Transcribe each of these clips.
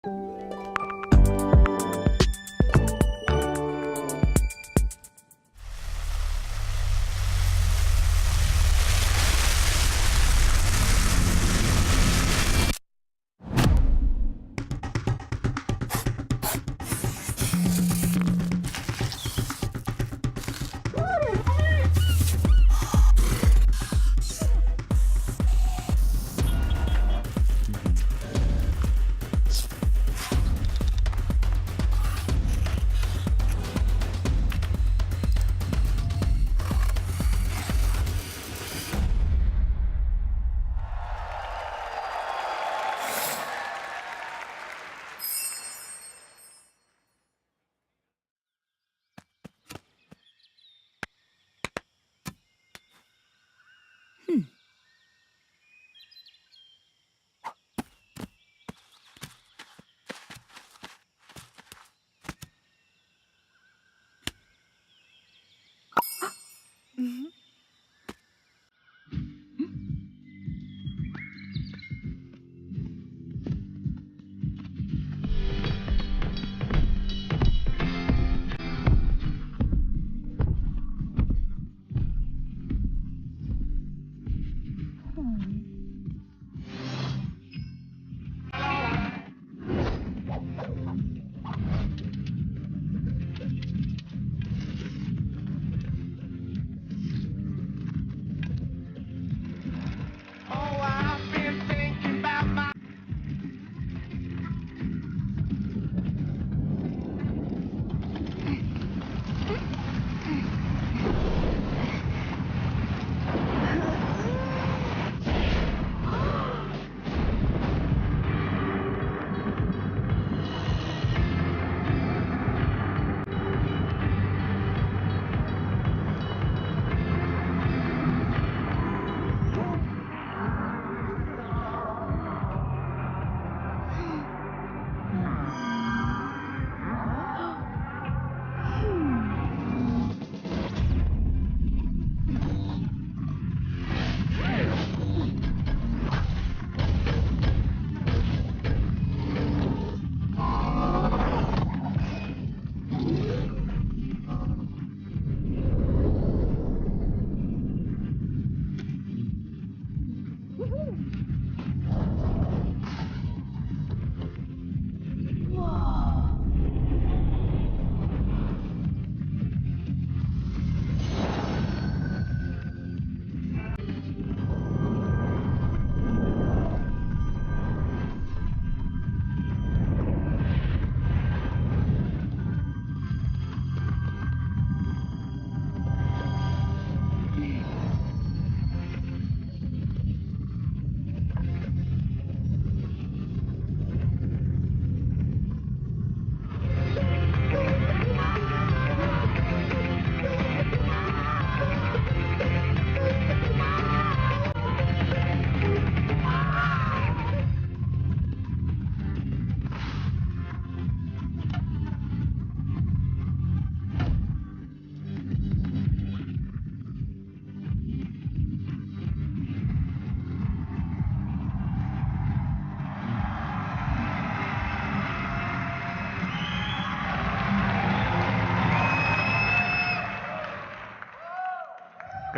Good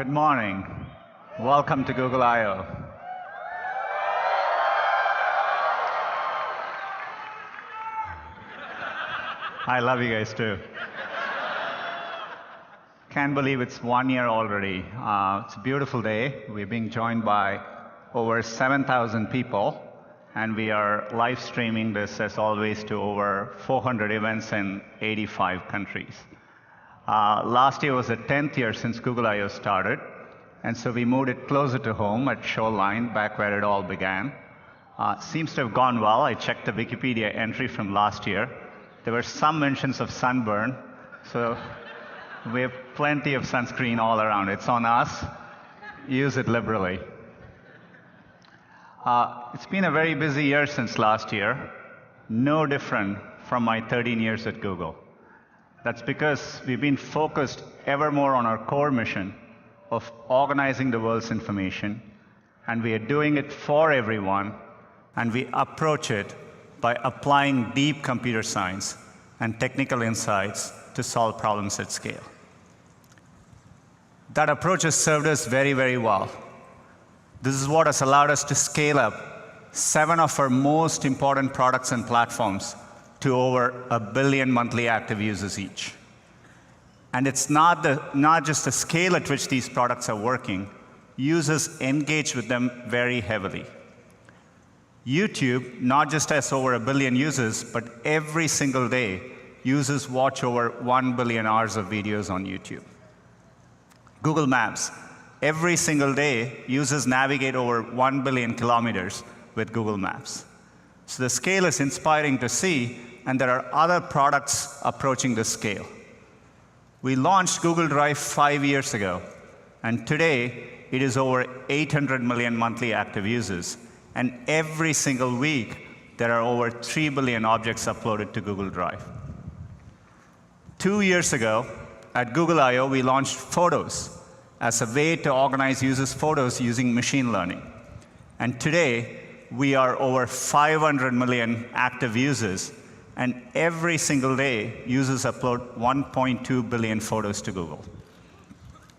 morning. Welcome to Google I/O. I love you guys too. Can't believe it's 1 year already. It's a beautiful day. We're being joined by over 7,000 people, and we are live streaming this, as always, to over 400 events in 85 countries. Last year was the 10th year since Google I/O started, and so we moved it closer to home at Shoreline, back where it all began. Seems to have gone well. I checked the Wikipedia entry from last year. There were some mentions of sunburn, so we have plenty of sunscreen all around. It's on us. Use it liberally. It's been a very busy year since last year, no different from my 13 years at Google. That's because we've been focused ever more on our core mission of organizing the world's information, and we are doing it for everyone, and we approach it by applying deep computer science and technical insights to solve problems at scale. That approach has served us very, very well. This is what has allowed us to scale up 7 of our most important products and platforms to over 1 billion monthly active users each. And it's not just the scale at which these products are working. Users engage with them very heavily. YouTube not just has over 1 billion users, but every single day, users watch over 1 billion hours of videos on YouTube. Google Maps, every single day, users navigate over 1 billion kilometers with Google Maps. So the scale is inspiring to see, and there are other products approaching this scale. We launched Google Drive 5 years ago, and today, it is over 800 million monthly active users. And every single week, there are over 3 billion objects uploaded to Google Drive. 2 years ago, at Google I/O, we launched Photos as a way to organize users' photos using machine learning. And today, we are over 500 million active users, and every single day, users upload 1.2 billion photos to Google.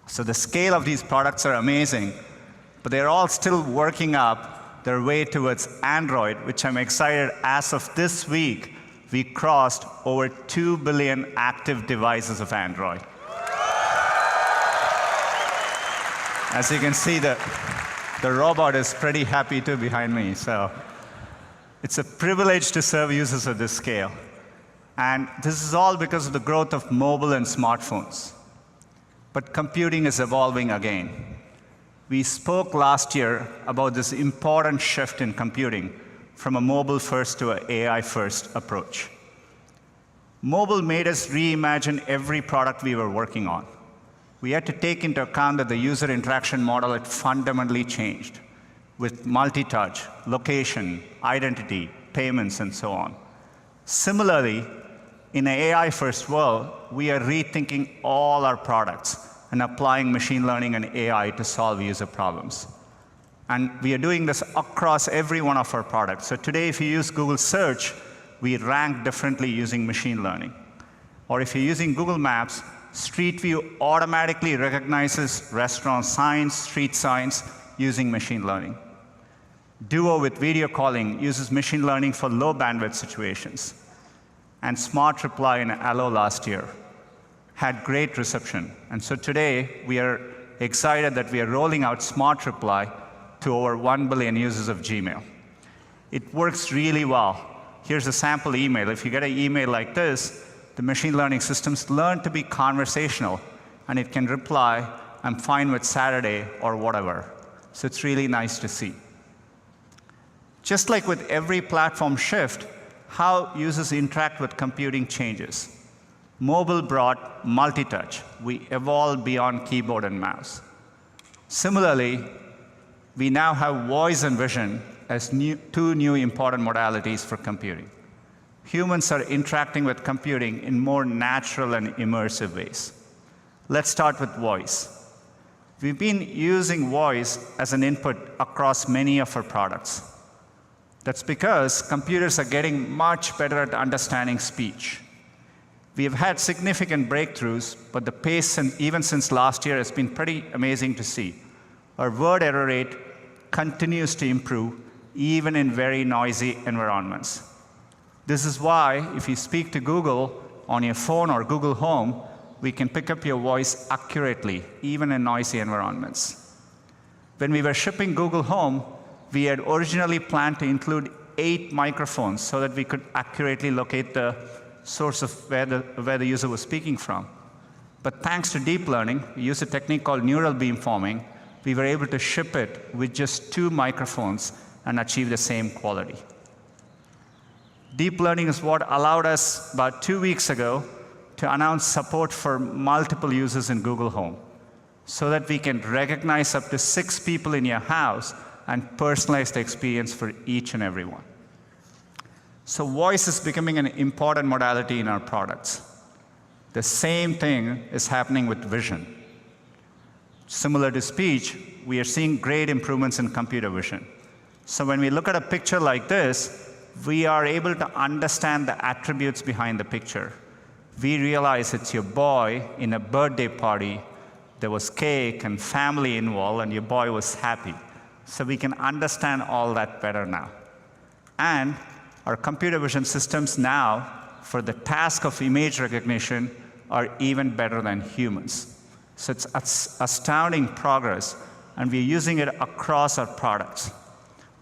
So the scale of these products are amazing, but they're all still working up their way towards Android, which I'm excited, as of this week, we crossed over 2 billion active devices of Android. As you can see, the robot is pretty happy too behind me. So it's a privilege to serve users at this scale. And this is all because of the growth of mobile and smartphones. But computing is evolving again. We spoke last year about this important shift in computing from a mobile-first to an AI-first approach. Mobile made us reimagine every product we were working on. We had to take into account that the user interaction model had fundamentally changed with multi-touch, location, identity, payments, and so on. Similarly, in an AI-first world, we are rethinking all our products and applying machine learning and AI to solve user problems. And we are doing this across every one of our products. So today, if you use Google Search, we rank differently using machine learning. Or if you're using Google Maps, Street View automatically recognizes restaurant signs, street signs, using machine learning. Duo with video calling uses machine learning for low bandwidth situations. And Smart Reply in Allo last year had great reception. And so today, we are excited that we are rolling out Smart Reply to over 1 billion users of Gmail. It works really well. Here's a sample email. If you get an email like this, the machine learning systems learn to be conversational, and it can reply, "I'm fine with Saturday," or whatever. So it's really nice to see. Just like with every platform shift, how users interact with computing changes. Mobile brought multi-touch. We evolved beyond keyboard and mouse. Similarly, we now have voice and vision as two new important modalities for computing. Humans are interacting with computing in more natural and immersive ways. Let's start with voice. We've been using voice as an input across many of our products. That's because computers are getting much better at understanding speech. We have had significant breakthroughs, but the pace, even since last year, has been pretty amazing to see. Our word error rate continues to improve, even in very noisy environments. This is why, if you speak to Google on your phone or Google Home, we can pick up your voice accurately, even in noisy environments. When we were shipping Google Home, we had originally planned to include 8 microphones so that we could accurately locate the source of where the user was speaking from. But thanks to deep learning, we use a technique called neural beamforming, we were able to ship it with just 2 microphones and achieve the same quality. Deep learning is what allowed us, about 2 weeks ago, to announce support for multiple users in Google Home, so that we can recognize up to 6 people in your house and personalize the experience for each and every one. So voice is becoming an important modality in our products. The same thing is happening with vision. Similar to speech, we are seeing great improvements in computer vision. So when we look at a picture like this, we are able to understand the attributes behind the picture. We realize it's your boy in a birthday party. There was cake and family involved, and your boy was happy. So we can understand all that better now. And our computer vision systems now, for the task of image recognition, are even better than humans. So it's astounding progress, and we're using it across our products.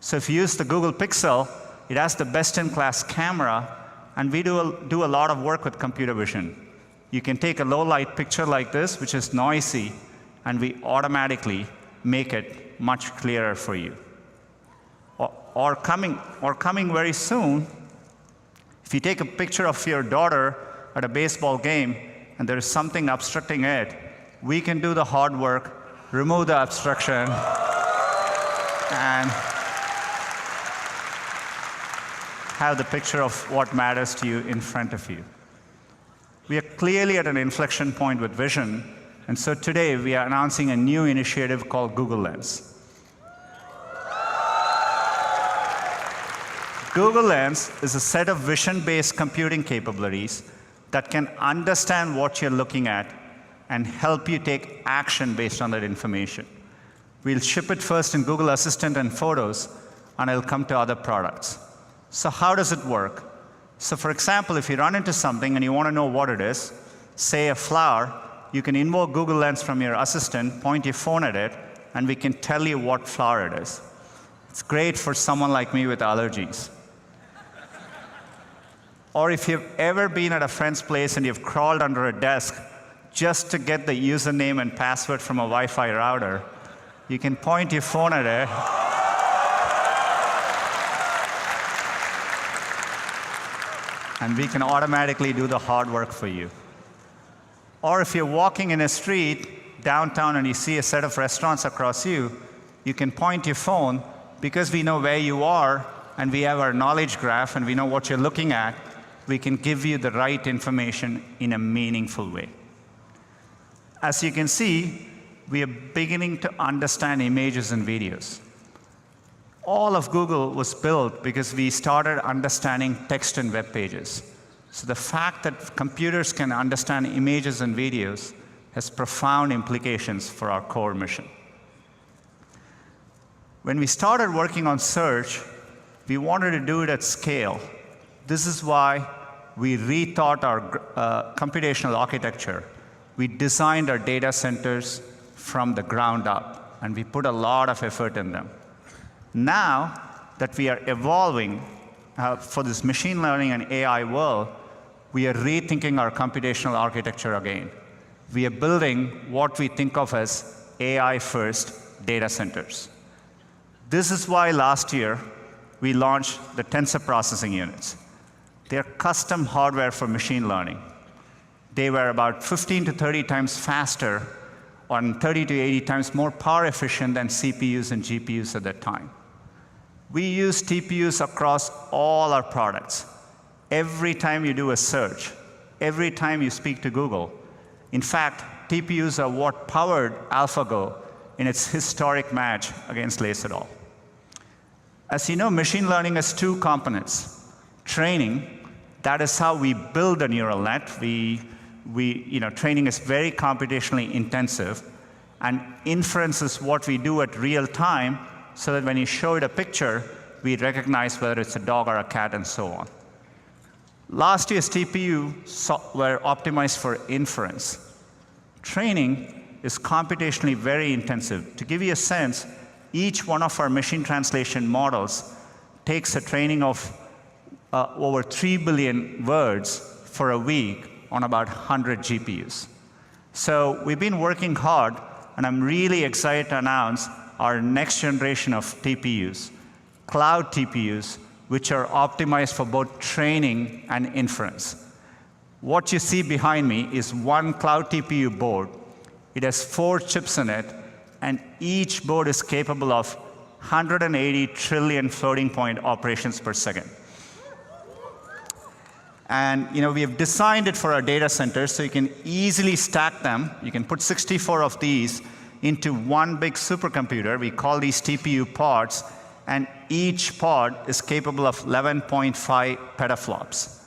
So if you use the Google Pixel, it has the best-in-class camera, and we do a lot of work with computer vision. You can take a low-light picture like this, which is noisy, and we automatically make it much clearer for you. Or coming very soon, if you take a picture of your daughter at a baseball game and there is something obstructing it, we can do the hard work, remove the obstruction, and have the picture of what matters to you in front of you. We are clearly at an inflection point with vision, and so today we are announcing a new initiative called Google Lens. Google Lens is a set of vision-based computing capabilities that can understand what you're looking at and help you take action based on that information. We'll ship it first in Google Assistant and Photos, and it'll come to other products. So how does it work? So for example, if you run into something and you want to know what it is, say a flower, you can invoke Google Lens from your assistant, point your phone at it, and we can tell you what flower it is. It's great for someone like me with allergies. Or if you've ever been at a friend's place and you've crawled under a desk just to get the username and password from a Wi-Fi router, you can point your phone at it, and we can automatically do the hard work for you. Or if you're walking in a street downtown and you see a set of restaurants across you, you can point your phone, because we know where you are and we have our knowledge graph and we know what you're looking at, we can give you the right information in a meaningful way. As you can see, we are beginning to understand images and videos. All of Google was built because we started understanding text and web pages. So the fact that computers can understand images and videos has profound implications for our core mission. When we started working on search, we wanted to do it at scale. This is why we rethought our computational architecture. We designed our data centers from the ground up, and we put a lot of effort in them. Now that we are evolving for this machine learning and AI world, we are rethinking our computational architecture again. We are building what we think of as AI-first data centers. This is why last year we launched the Tensor Processing Units. They're custom hardware for machine learning. They were about 15 to 30 times faster and 30 to 80 times more power efficient than CPUs and GPUs at that time. We use TPUs across all our products. Every time you do a search, every time you speak to Google. In fact, TPUs are what powered AlphaGo in its historic match against Laserdahl. As you know, machine learning has two components. Training, that is how we build a neural net. Training is very computationally intensive. And inference is what we do at real time, so that when you show it a picture, we recognize whether it's a dog or a cat and so on. Last year's TPU were optimized for inference. Training is computationally very intensive. To give you a sense, each one of our machine translation models takes a training of over 3 billion words for a week on about 100 GPUs. So we've been working hard, and I'm really excited to announce our next generation of TPUs, cloud TPUs, which are optimized for both training and inference. What you see behind me is one cloud TPU board. It has 4 chips in it, and each board is capable of 180 trillion floating point operations per second. And we have designed it for our data centers so you can easily stack them. You can put 64 of these into one big supercomputer. We call these TPU pods, and each pod is capable of 11.5 petaflops.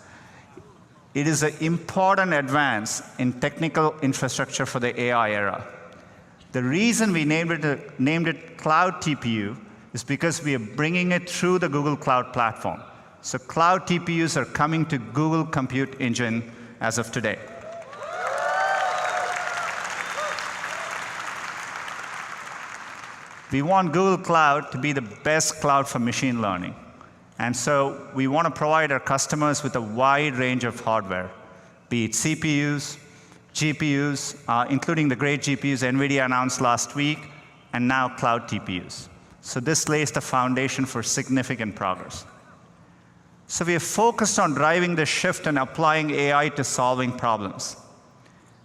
It is an important advance in technical infrastructure for the AI era. The reason we named it Cloud TPU is because we are bringing it through the Google Cloud Platform. So Cloud TPUs are coming to Google Compute Engine as of today. We want Google Cloud to be the best cloud for machine learning. And so we want to provide our customers with a wide range of hardware, be it CPUs, GPUs, including the great GPUs NVIDIA announced last week, and now Cloud TPUs. So this lays the foundation for significant progress. So we are focused on driving the shift and applying AI to solving problems.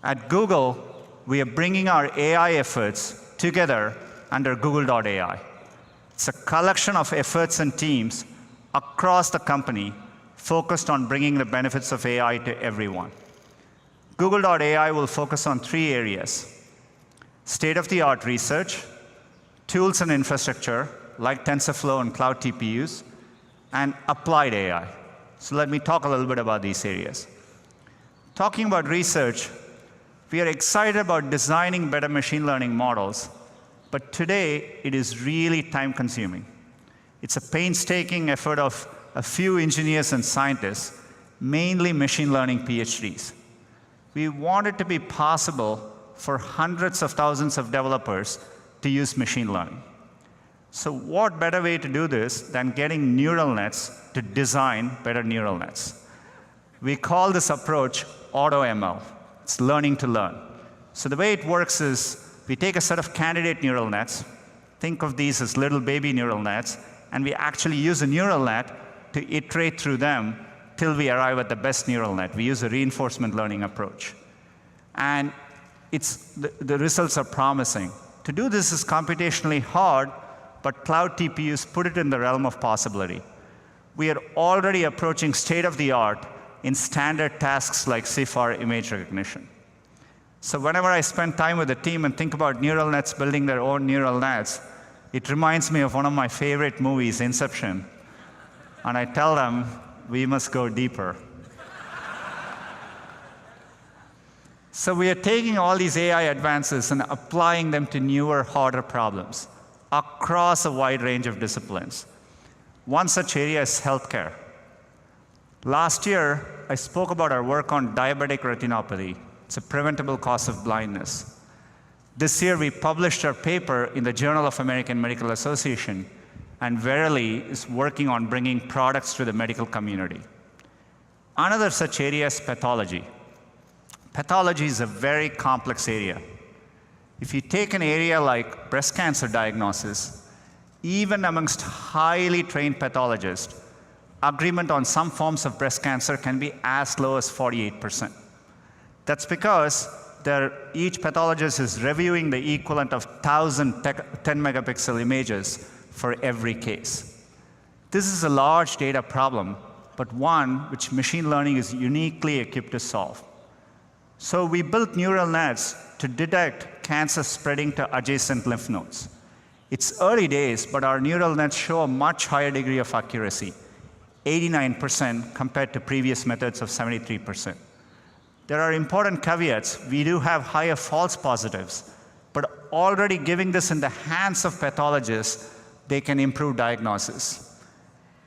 At Google, we are bringing our AI efforts together under Google.ai. It's a collection of efforts and teams across the company focused on bringing the benefits of AI to everyone. Google.ai will focus on 3 areas: state-of-the-art research, tools and infrastructure like TensorFlow and Cloud TPUs, and applied AI. So let me talk a little bit about these areas. Talking about research, we are excited about designing better machine learning models, but today it is really time-consuming. It's a painstaking effort of a few engineers and scientists, mainly machine learning PhDs. We want it to be possible for hundreds of thousands of developers to use machine learning. So what better way to do this than getting neural nets to design better neural nets? We call this approach AutoML. It's learning to learn. So the way it works is we take a set of candidate neural nets, think of these as little baby neural nets, and we actually use a neural net to iterate through them till we arrive at the best neural net. We use a reinforcement learning approach. And the results are promising. To do this is computationally hard, but Cloud TPUs put it in the realm of possibility. We are already approaching state-of-the-art in standard tasks like CIFAR image recognition. So whenever I spend time with the team and think about neural nets building their own neural nets, it reminds me of one of my favorite movies, Inception. And I tell them, we must go deeper. So we are taking all these AI advances and applying them to newer, harder problems across a wide range of disciplines. One such area is healthcare. Last year, I spoke about our work on diabetic retinopathy. It's a preventable cause of blindness. This year, we published our paper in the Journal of American Medical Association, and Verily is working on bringing products to the medical community. Another such area is pathology. Pathology is a very complex area. If you take an area like breast cancer diagnosis, even amongst highly trained pathologists, agreement on some forms of breast cancer can be as low as 48%. That's because each pathologist is reviewing the equivalent of 1,000 10-megapixel images for every case. This is a large data problem, but one which machine learning is uniquely equipped to solve. So we built neural nets to detect cancer spreading to adjacent lymph nodes. It's early days, but our neural nets show a much higher degree of accuracy, 89% compared to previous methods of 73%. There are important caveats. We do have higher false positives, but already giving this in the hands of pathologists, they can improve diagnosis.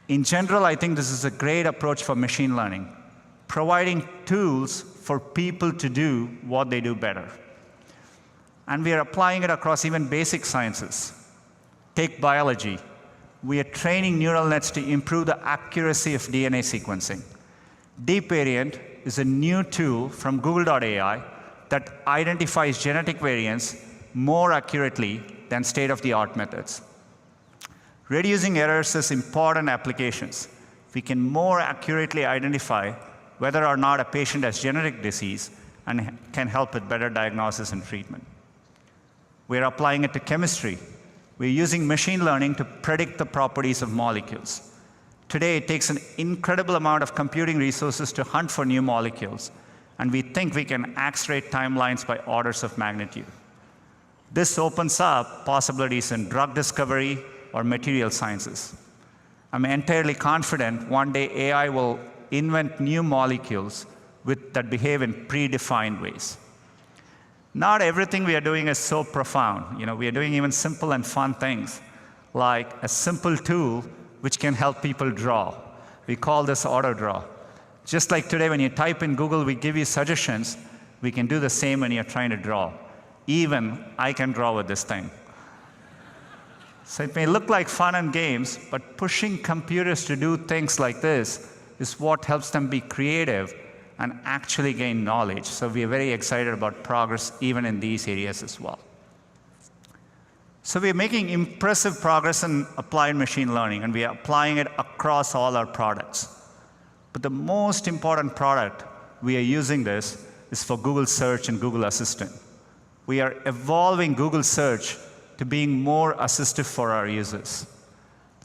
In general, I think this is a great approach for machine learning, providing tools for people to do what they do better. And we are applying it across even basic sciences. Take biology. We are training neural nets to improve the accuracy of DNA sequencing. DeepVariant is a new tool from Google.ai that identifies genetic variants more accurately than state-of-the-art methods. Reducing errors is important applications. We can more accurately identify whether or not a patient has genetic disease and can help with better diagnosis and treatment. We're applying it to chemistry. We're using machine learning to predict the properties of molecules. Today, it takes an incredible amount of computing resources to hunt for new molecules, and we think we can accelerate timelines by orders of magnitude. This opens up possibilities in drug discovery, or material sciences. I'm entirely confident one day AI will invent new molecules that behave in predefined ways. Not everything we are doing is so profound. We are doing even simple and fun things, like a simple tool which can help people draw. We call this AutoDraw. Just like today, when you type in Google, we give you suggestions. We can do the same when you're trying to draw. Even I can draw with this thing. So it may look like fun and games, but pushing computers to do things like this is what helps them be creative and actually gain knowledge. So we are very excited about progress even in these areas as well. So we are making impressive progress in applied machine learning, and we are applying it across all our products. But the most important product we are using this is for Google Search and Google Assistant. We are evolving Google Search to being more assistive for our users.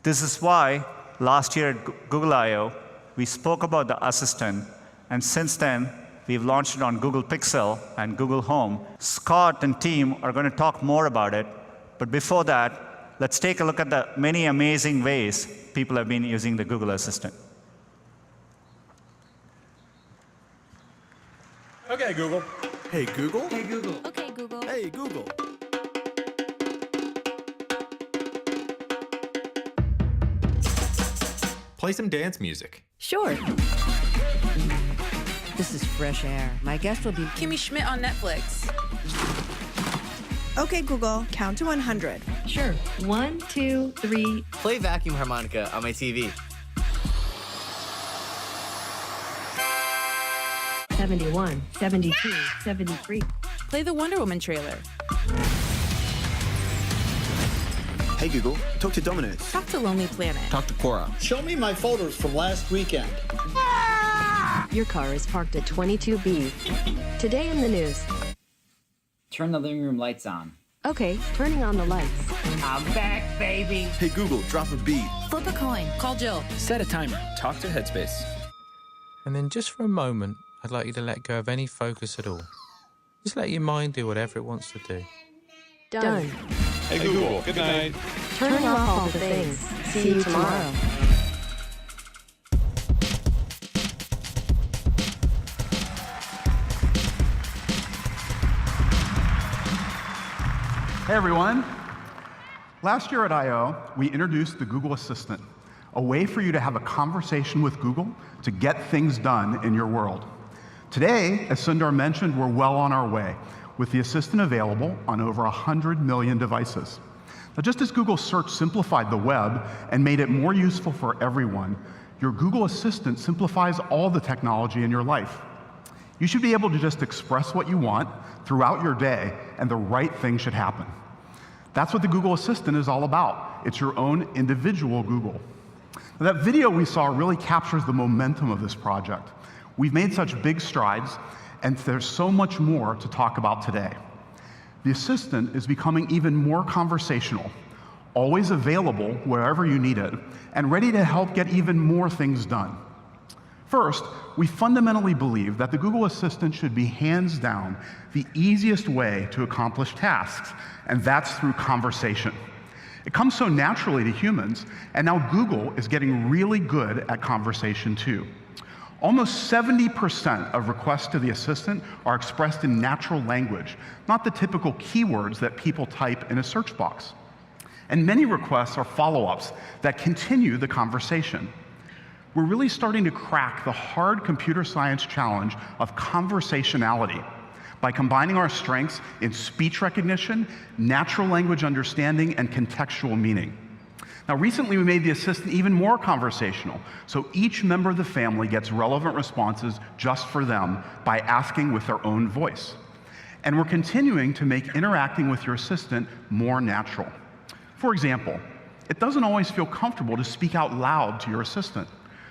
This is why last year at Google I/O, we spoke about the Assistant, and since then, we've launched it on Google Pixel and Google Home. Scott and team are going to talk more about it, but before that, let's take a look at the many amazing ways people have been using the Google Assistant. Okay, Google. Hey, Google. Hey, Google. Okay, Google. Hey, Google. Play some dance music. Sure. This is fresh air. My guest will be Kimmy Schmidt on Netflix. Okay, Google, count to 100. Sure. 1, 2, 3. Play Vacuum Harmonica on my TV. 71, 72, 73. Play the Wonder Woman trailer. Hey, Google, talk to Domino's. Talk to Lonely Planet. Talk to Quora. Show me my photos from last weekend. Your car is parked at 22B. Today in the news. Turn the living room lights on. Okay, turning on the lights. I'm back, baby. Hey, Google, drop a beat. Flip a coin. Call Jill. Set a timer. Talk to Headspace. And then just for a moment, I'd like you to let go of any focus at all. Just let your mind do whatever it wants to do. Done. Hey, Google. Good night. Turn off all the things. See you tomorrow. Hey everyone. Last year at I/O, we introduced the Google Assistant, a way for you to have a conversation with Google to get things done in your world. Today, as Sundar mentioned, we're well on our way, with the Assistant available on over 100 million devices. Now, just as Google Search simplified the web and made it more useful for everyone, your Google Assistant simplifies all the technology in your life. You should be able to just express what you want throughout your day, and the right thing should happen. That's what the Google Assistant is all about. It's your own individual Google. Now, that video we saw really captures the momentum of this project. We've made such big strides, and there's so much more to talk about today. The Assistant is becoming even more conversational, always available wherever you need it, and ready to help get even more things done. First, we fundamentally believe that the Google Assistant should be hands down the easiest way to accomplish tasks, and that's through conversation. It comes so naturally to humans, and now Google is getting really good at conversation too. Almost 70% of requests to the Assistant are expressed in natural language, not the typical keywords that people type in a search box. And many requests are follow-ups that continue the conversation. We're really starting to crack the hard computer science challenge of conversationality by combining our strengths in speech recognition, natural language understanding, and contextual meaning. Now, recently we made the Assistant even more conversational, so each member of the family gets relevant responses just for them by asking with their own voice. And we're continuing to make interacting with your Assistant more natural. For example, it doesn't always feel comfortable to speak out loud to your Assistant.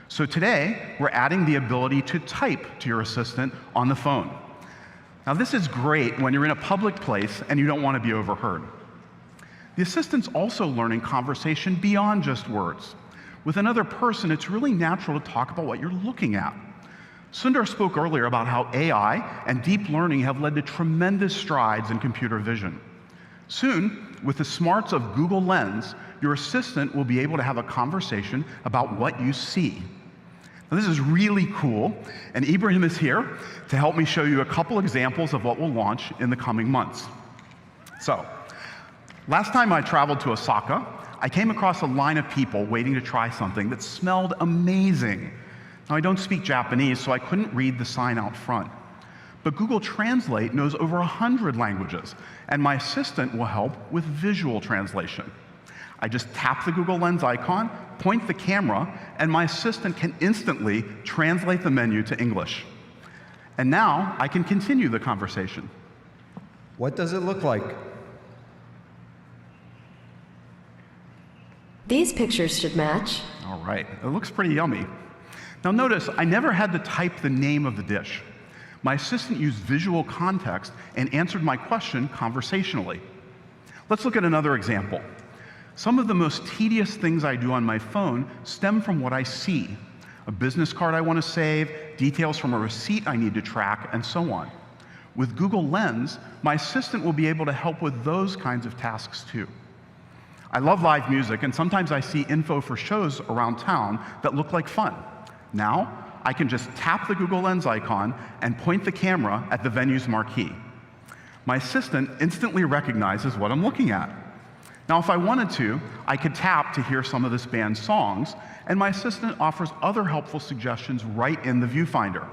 So today, we're adding the ability to type to your Assistant on the phone. Now, this is great when you're in a public place and you don't want to be overheard. The Assistant's also learning conversation beyond just words. With another person, it's really natural to talk about what you're looking at. Sundar spoke earlier about how AI and deep learning have led to tremendous strides in computer vision. Soon, with the smarts of Google Lens, your assistant will be able to have a conversation about what you see. Now, this is really cool, and Ibrahim is here to help me show you a couple examples of what will launch in the coming months. So, last time I traveled to Osaka, I came across a line of people waiting to try something that smelled amazing. Now, I don't speak Japanese, so I couldn't read the sign out front. But Google Translate knows over 100 languages, and my assistant will help with visual translation. I just tap the Google Lens icon, point the camera, and my assistant can instantly translate the menu to English. And now I can continue the conversation. What does it look like? These pictures should match. All right, it looks pretty yummy. Now notice, I never had to type the name of the dish. My assistant used visual context and answered my question conversationally. Let's look at another example. Some of the most tedious things I do on my phone stem from what I see. A business card I want to save, details from a receipt I need to track, and so on. With Google Lens, my assistant will be able to help with those kinds of tasks too. I love live music, and sometimes I see info for shows around town that look like fun. Now, I can just tap the Google Lens icon and point the camera at the venue's marquee. My assistant instantly recognizes what I'm looking at. Now, if I wanted to, I could tap to hear some of this band's songs, and my assistant offers other helpful suggestions right in the viewfinder.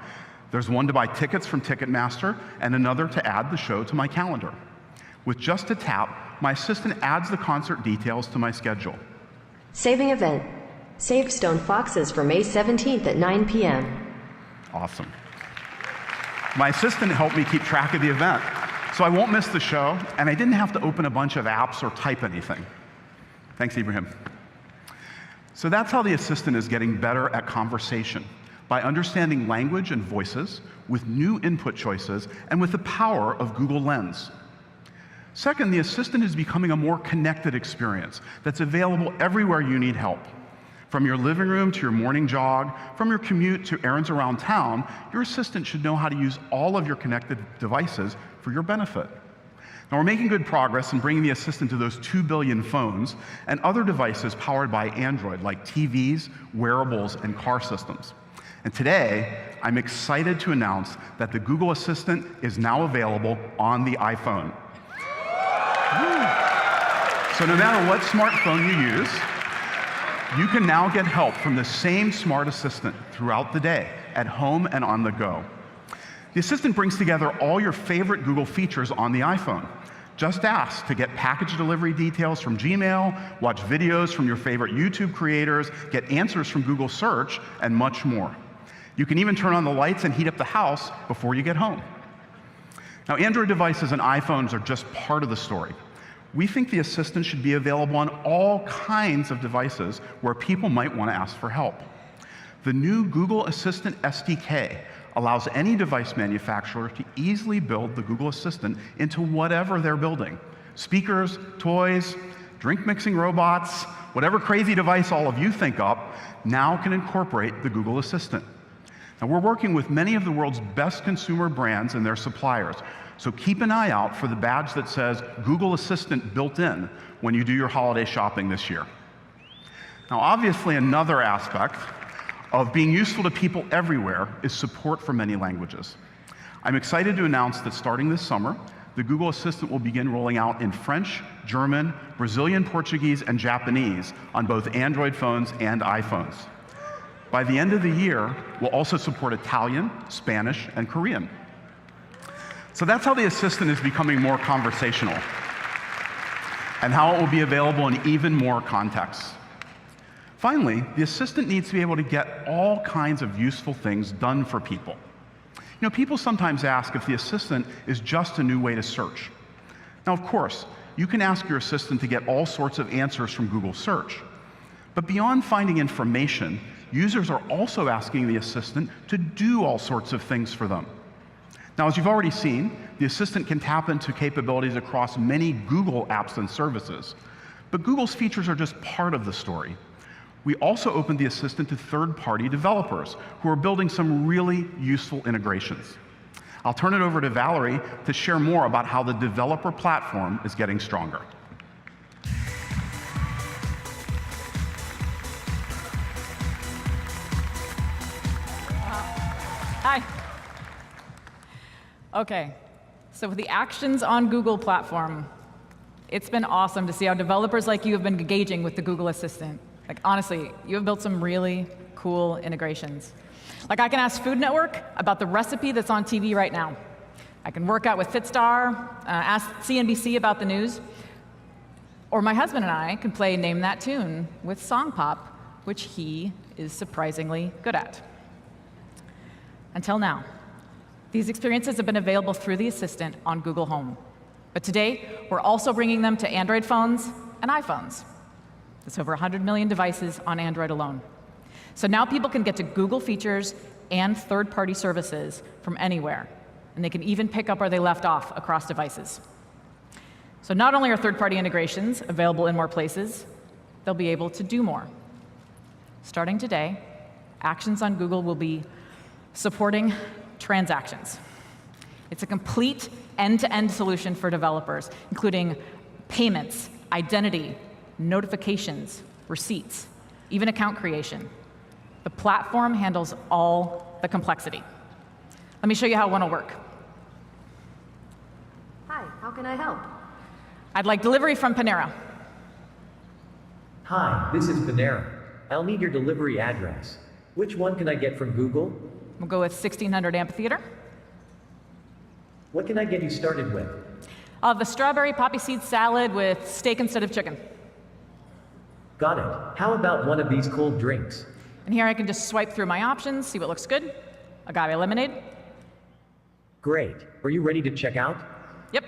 There's one to buy tickets from Ticketmaster, and another to add the show to my calendar. With just a tap, my assistant adds the concert details to my schedule. Saving event. Save Stone Foxes for May 17th at 9 p.m. Awesome. My assistant helped me keep track of the event, so I won't miss the show, and I didn't have to open a bunch of apps or type anything. Thanks, Ibrahim. So that's how the assistant is getting better at conversation, by understanding language and voices, with new input choices, and with the power of Google Lens. Second, the assistant is becoming a more connected experience that's available everywhere you need help. From your living room to your morning jog, from your commute to errands around town, your assistant should know how to use all of your connected devices for your benefit. Now, we're making good progress in bringing the assistant to those 2 billion phones and other devices powered by Android, like TVs, wearables, and car systems. And today, I'm excited to announce that the Google Assistant is now available on the iPhone. So no matter what smartphone you use, you can now get help from the same smart assistant throughout the day, at home and on the go. The assistant brings together all your favorite Google features on the iPhone. Just ask to get package delivery details from Gmail, watch videos from your favorite YouTube creators, get answers from Google Search, and much more. You can even turn on the lights and heat up the house before you get home. Now, Android devices and iPhones are just part of the story. We think the assistant should be available on all kinds of devices where people might want to ask for help. The new Google Assistant SDK allows any device manufacturer to easily build the Google Assistant into whatever they're building. Speakers, toys, drink mixing robots, whatever crazy device all of you think up, now can incorporate the Google Assistant. Now, we're working with many of the world's best consumer brands and their suppliers, so keep an eye out for the badge that says Google Assistant built in when you do your holiday shopping this year. Now, obviously, another aspect of being useful to people everywhere is support for many languages. I'm excited to announce that starting this summer, the Google Assistant will begin rolling out in French, German, Brazilian Portuguese, and Japanese on both Android phones and iPhones. By the end of the year, we'll also support Italian, Spanish, and Korean. So that's how the assistant is becoming more conversational, and how it will be available in even more contexts. Finally, the assistant needs to be able to get all kinds of useful things done for people. You know, people sometimes ask if the assistant is just a new way to search. Now, of course, you can ask your assistant to get all sorts of answers from Google Search. But beyond finding information, users are also asking the assistant to do all sorts of things for them. Now, as you've already seen, the assistant can tap into capabilities across many Google apps and services. But Google's features are just part of the story. We also opened the assistant to third-party developers who are building some really useful integrations. I'll turn it over to Valerie to share more about how the developer platform is getting stronger. Hi. Okay, so with the Actions on Google platform, it's been awesome to see how developers like you have been engaging with the Google Assistant. Like, honestly, you have built some really cool integrations. Like, I can ask Food Network about the recipe that's on TV right now. I can work out with Fitstar, ask CNBC about the news, or my husband and I can play Name That Tune with SongPop, which he is surprisingly good at. Until now. These experiences have been available through the Assistant on Google Home. But today, we're also bringing them to Android phones and iPhones. That's over 100 million devices on Android alone. So now people can get to Google features and third-party services from anywhere. And they can even pick up where they left off across devices. So not only are third-party integrations available in more places, they'll be able to do more. Starting today, Actions on Google will be supporting transactions. It's a complete end-to-end solution for developers, including payments, identity, notifications, receipts, even account creation. The platform handles all the complexity. Let me show you how one will work. Hi, how can I help? I'd like delivery from Panera. Hi, this is Panera. I'll need your delivery address. Which one can I get from Google? We'll go with 1600 Amphitheater. What can I get you started with? I'll have the strawberry poppy seed salad with steak instead of chicken. Got it. How about one of these cold drinks? And here I can just swipe through my options, see what looks good. Agave lemonade. Great. Are you ready to check out? Yep.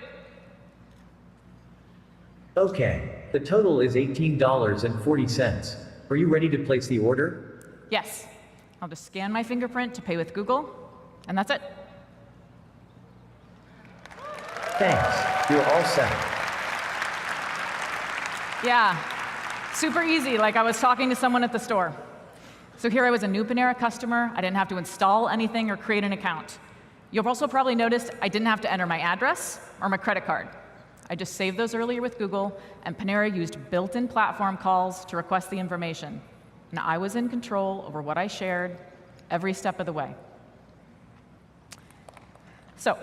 Okay. The total is $18.40. Are you ready to place the order? Yes. I'll just scan my fingerprint to pay with Google, and that's it. Thanks. You're all set. Yeah, super easy, like I was talking to someone at the store. So here I was a new Panera customer. I didn't have to install anything or create an account. You've also probably noticed I didn't have to enter my address or my credit card. I just saved those earlier with Google, and Panera used built-in platform calls to request the information. And I was in control over what I shared every step of the way. So,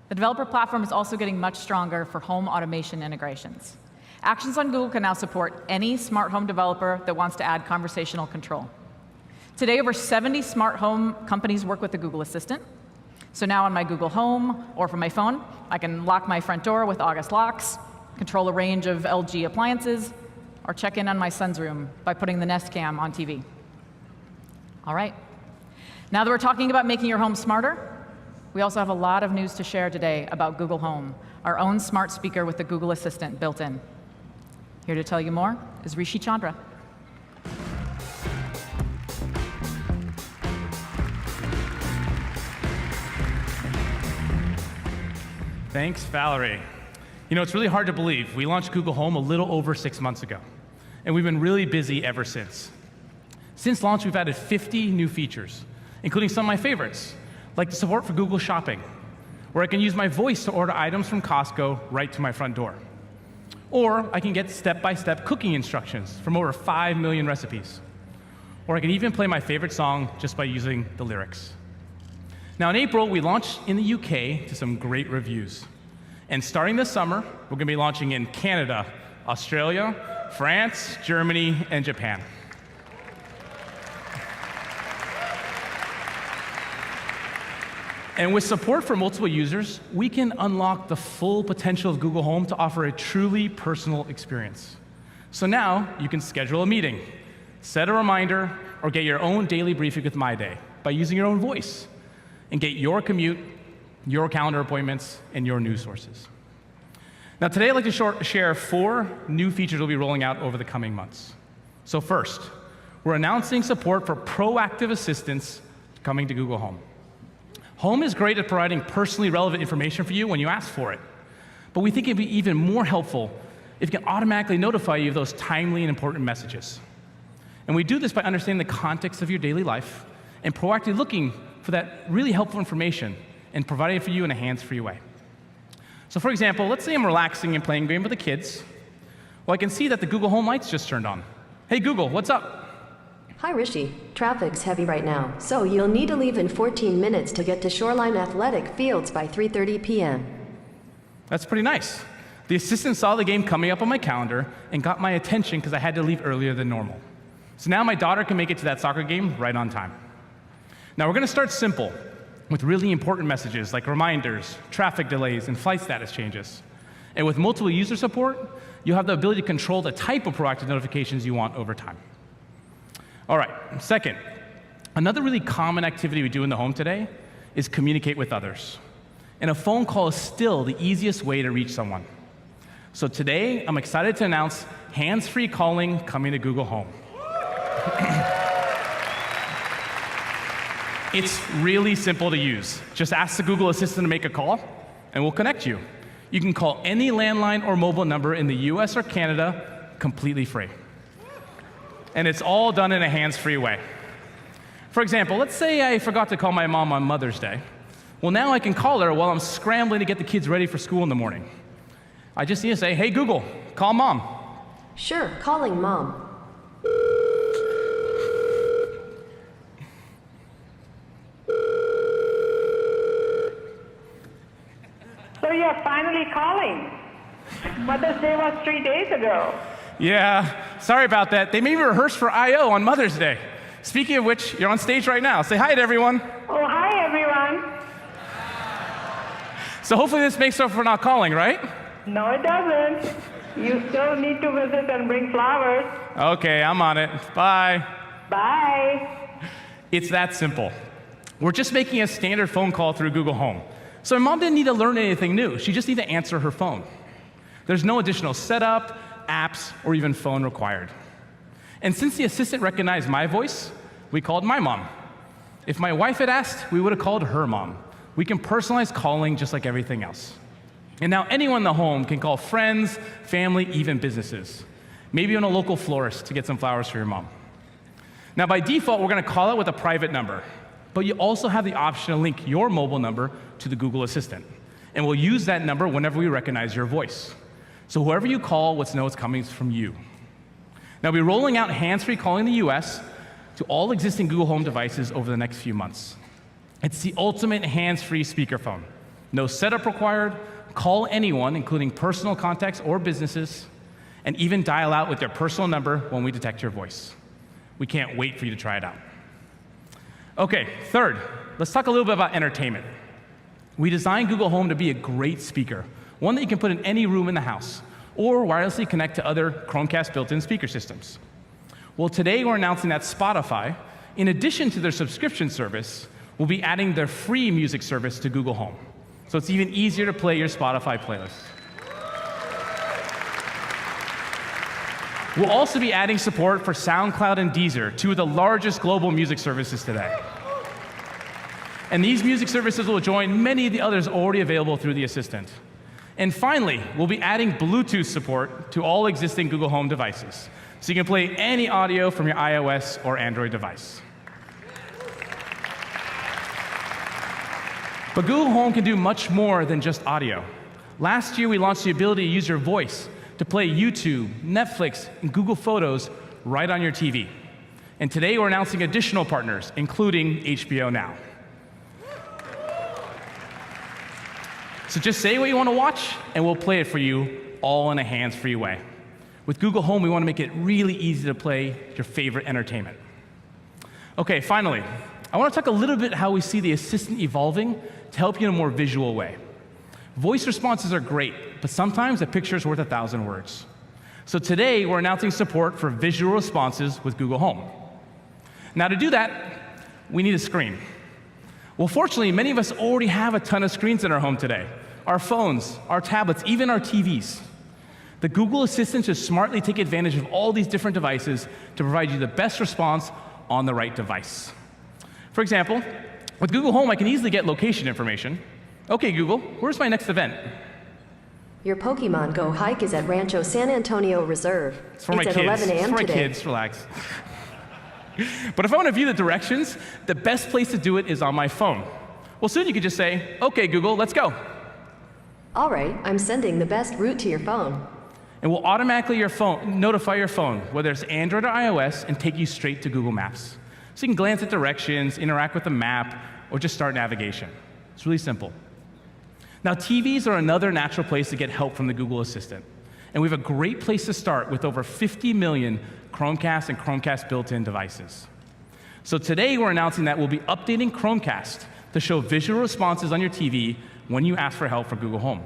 the developer platform is also getting much stronger for home automation integrations. Actions on Google can now support any smart home developer that wants to add conversational control. Today, over 70 smart home companies work with the Google Assistant. So now on my Google Home or from my phone, I can lock my front door with August locks, control a range of LG appliances, or check in on my son's room by putting the Nest Cam on TV. All right. Now that we're talking about making your home smarter, we also have a lot of news to share today about Google Home, our own smart speaker with the Google Assistant built in. Here to tell you more is Rishi Chandra. Thanks, Valerie. You know, it's really hard to believe. We launched Google Home a little over 6 months ago, and we've been really busy ever since. Since launch, we've added 50 new features, including some of my favorites, like the support for Google Shopping, where I can use my voice to order items from Costco right to my front door. Or I can get step-by-step cooking instructions from over 5 million recipes. Or I can even play my favorite song just by using the lyrics. Now, in April, we launched in the UK to some great reviews. And starting this summer, we're going to be launching in Canada, Australia, France, Germany, and Japan. And with support for multiple users, we can unlock the full potential of Google Home to offer a truly personal experience. So now you can schedule a meeting, set a reminder, or get your own daily briefing with My Day by using your own voice, and get your commute, your calendar appointments, and your news sources. Now today I'd like to share 4 new features we'll be rolling out over the coming months. So first, we're announcing support for proactive assistance coming to Google Home. Home is great at providing personally relevant information for you when you ask for it. But we think it'd be even more helpful if it can automatically notify you of those timely and important messages. And we do this by understanding the context of your daily life and proactively looking for that really helpful information and providing it for you in a hands-free way. So for example, let's say I'm relaxing and playing a game with the kids. Well, I can see that the Google Home lights just turned on. Hey Google, what's up? Hi Rishi, traffic's heavy right now, so you'll need to leave in 14 minutes to get to Shoreline Athletic Fields by 3:30 p.m. That's pretty nice. The assistant saw the game coming up on my calendar and got my attention because I had to leave earlier than normal. So now my daughter can make it to that soccer game right on time. Now we're going to start simple with really important messages like reminders, traffic delays, and flight status changes. And with multiple user support, you'll have the ability to control the type of proactive notifications you want over time. All right, second, another really common activity we do in the home today is communicate with others. And a phone call is still the easiest way to reach someone. So today, I'm excited to announce hands-free calling coming to Google Home. It's really simple to use. Just ask the Google Assistant to make a call, and we'll connect you. You can call any landline or mobile number in the US or Canada completely free. And it's all done in a hands-free way. For example, let's say I forgot to call my mom on Mother's Day. Well, now I can call her while I'm scrambling to get the kids ready for school in the morning. I just need to say, hey Google, call mom. Sure, calling mom. So you're finally calling. Mother's Day was 3 days ago. Yeah, sorry about that. They made me rehearse for I.O. on Mother's Day. Speaking of which, you're on stage right now. Say hi to everyone. Oh, hi, everyone. So hopefully this makes up for not calling, right? No, it doesn't. You still need to visit and bring flowers. Okay, I'm on it. Bye. Bye. It's that simple. We're just making a standard phone call through Google Home. So my mom didn't need to learn anything new. She just needed to answer her phone. There's no additional setup, apps, or even phone required. And since the assistant recognized my voice, we called my mom. If my wife had asked, we would have called her mom. We can personalize calling just like everything else. And now anyone in the home can call friends, family, even businesses. Maybe even a local florist to get some flowers for your mom. Now by default, we're going to call it with a private number. But you also have the option to link your mobile number to the Google Assistant. And we'll use that number whenever we recognize your voice. So whoever you call, let's know it's coming from you. Now we're rolling out hands-free calling in the US to all existing Google Home devices over the next few months. It's the ultimate hands-free speakerphone. No setup required, call anyone, including personal contacts or businesses, and even dial out with their personal number when we detect your voice. We can't wait for you to try it out. Okay, third, let's talk a little bit about entertainment. We designed Google Home to be a great speaker, one that you can put in any room in the house, or wirelessly connect to other Chromecast built-in speaker systems. Well, today we're announcing that Spotify, in addition to their subscription service, will be adding their free music service to Google Home. So it's even easier to play your Spotify playlist. We'll also be adding support for SoundCloud and Deezer, two of the largest global music services today. And these music services will join many of the others already available through the Assistant. And finally, we'll be adding Bluetooth support to all existing Google Home devices, so you can play any audio from your iOS or Android device. But Google Home can do much more than just audio. Last year, we launched the ability to use your voice to play YouTube, Netflix, and Google Photos right on your TV. And today, we're announcing additional partners, including HBO Now. So just say what you want to watch, and we'll play it for you, all in a hands-free way. With Google Home, we want to make it really easy to play your favorite entertainment. Okay, finally, I want to talk a little bit how we see the Assistant evolving to help you in a more visual way. Voice responses are great, but sometimes a picture is worth 1,000 words. So today, we're announcing support for visual responses with Google Home. Now to do that, we need a screen. Well, fortunately, many of us already have a ton of screens in our home today. Our phones, our tablets, even our TVs. The Google Assistant should smartly take advantage of all these different devices to provide you the best response on the right device. For example, with Google Home, I can easily get location information. Okay, Google, where's my next event? Your Pokemon Go hike is at Rancho San Antonio Reserve. It's for my kids. 11 a.m. It's for my today. kids, relax. But if I want to view the directions, the best place to do it is on my phone. Well, soon you could just say, OK, Google, let's go. All right, I'm sending the best route to your phone. And we'll automatically notify your phone, whether it's Android or iOS, and take you straight to Google Maps. So you can glance at directions, interact with the map, or just start navigation. It's really simple. Now, TVs are another natural place to get help from the Google Assistant. And we have a great place to start with over 50 million Chromecast and Chromecast built-in devices. So today we're announcing that we'll be updating Chromecast to show visual responses on your TV when you ask for help for Google Home.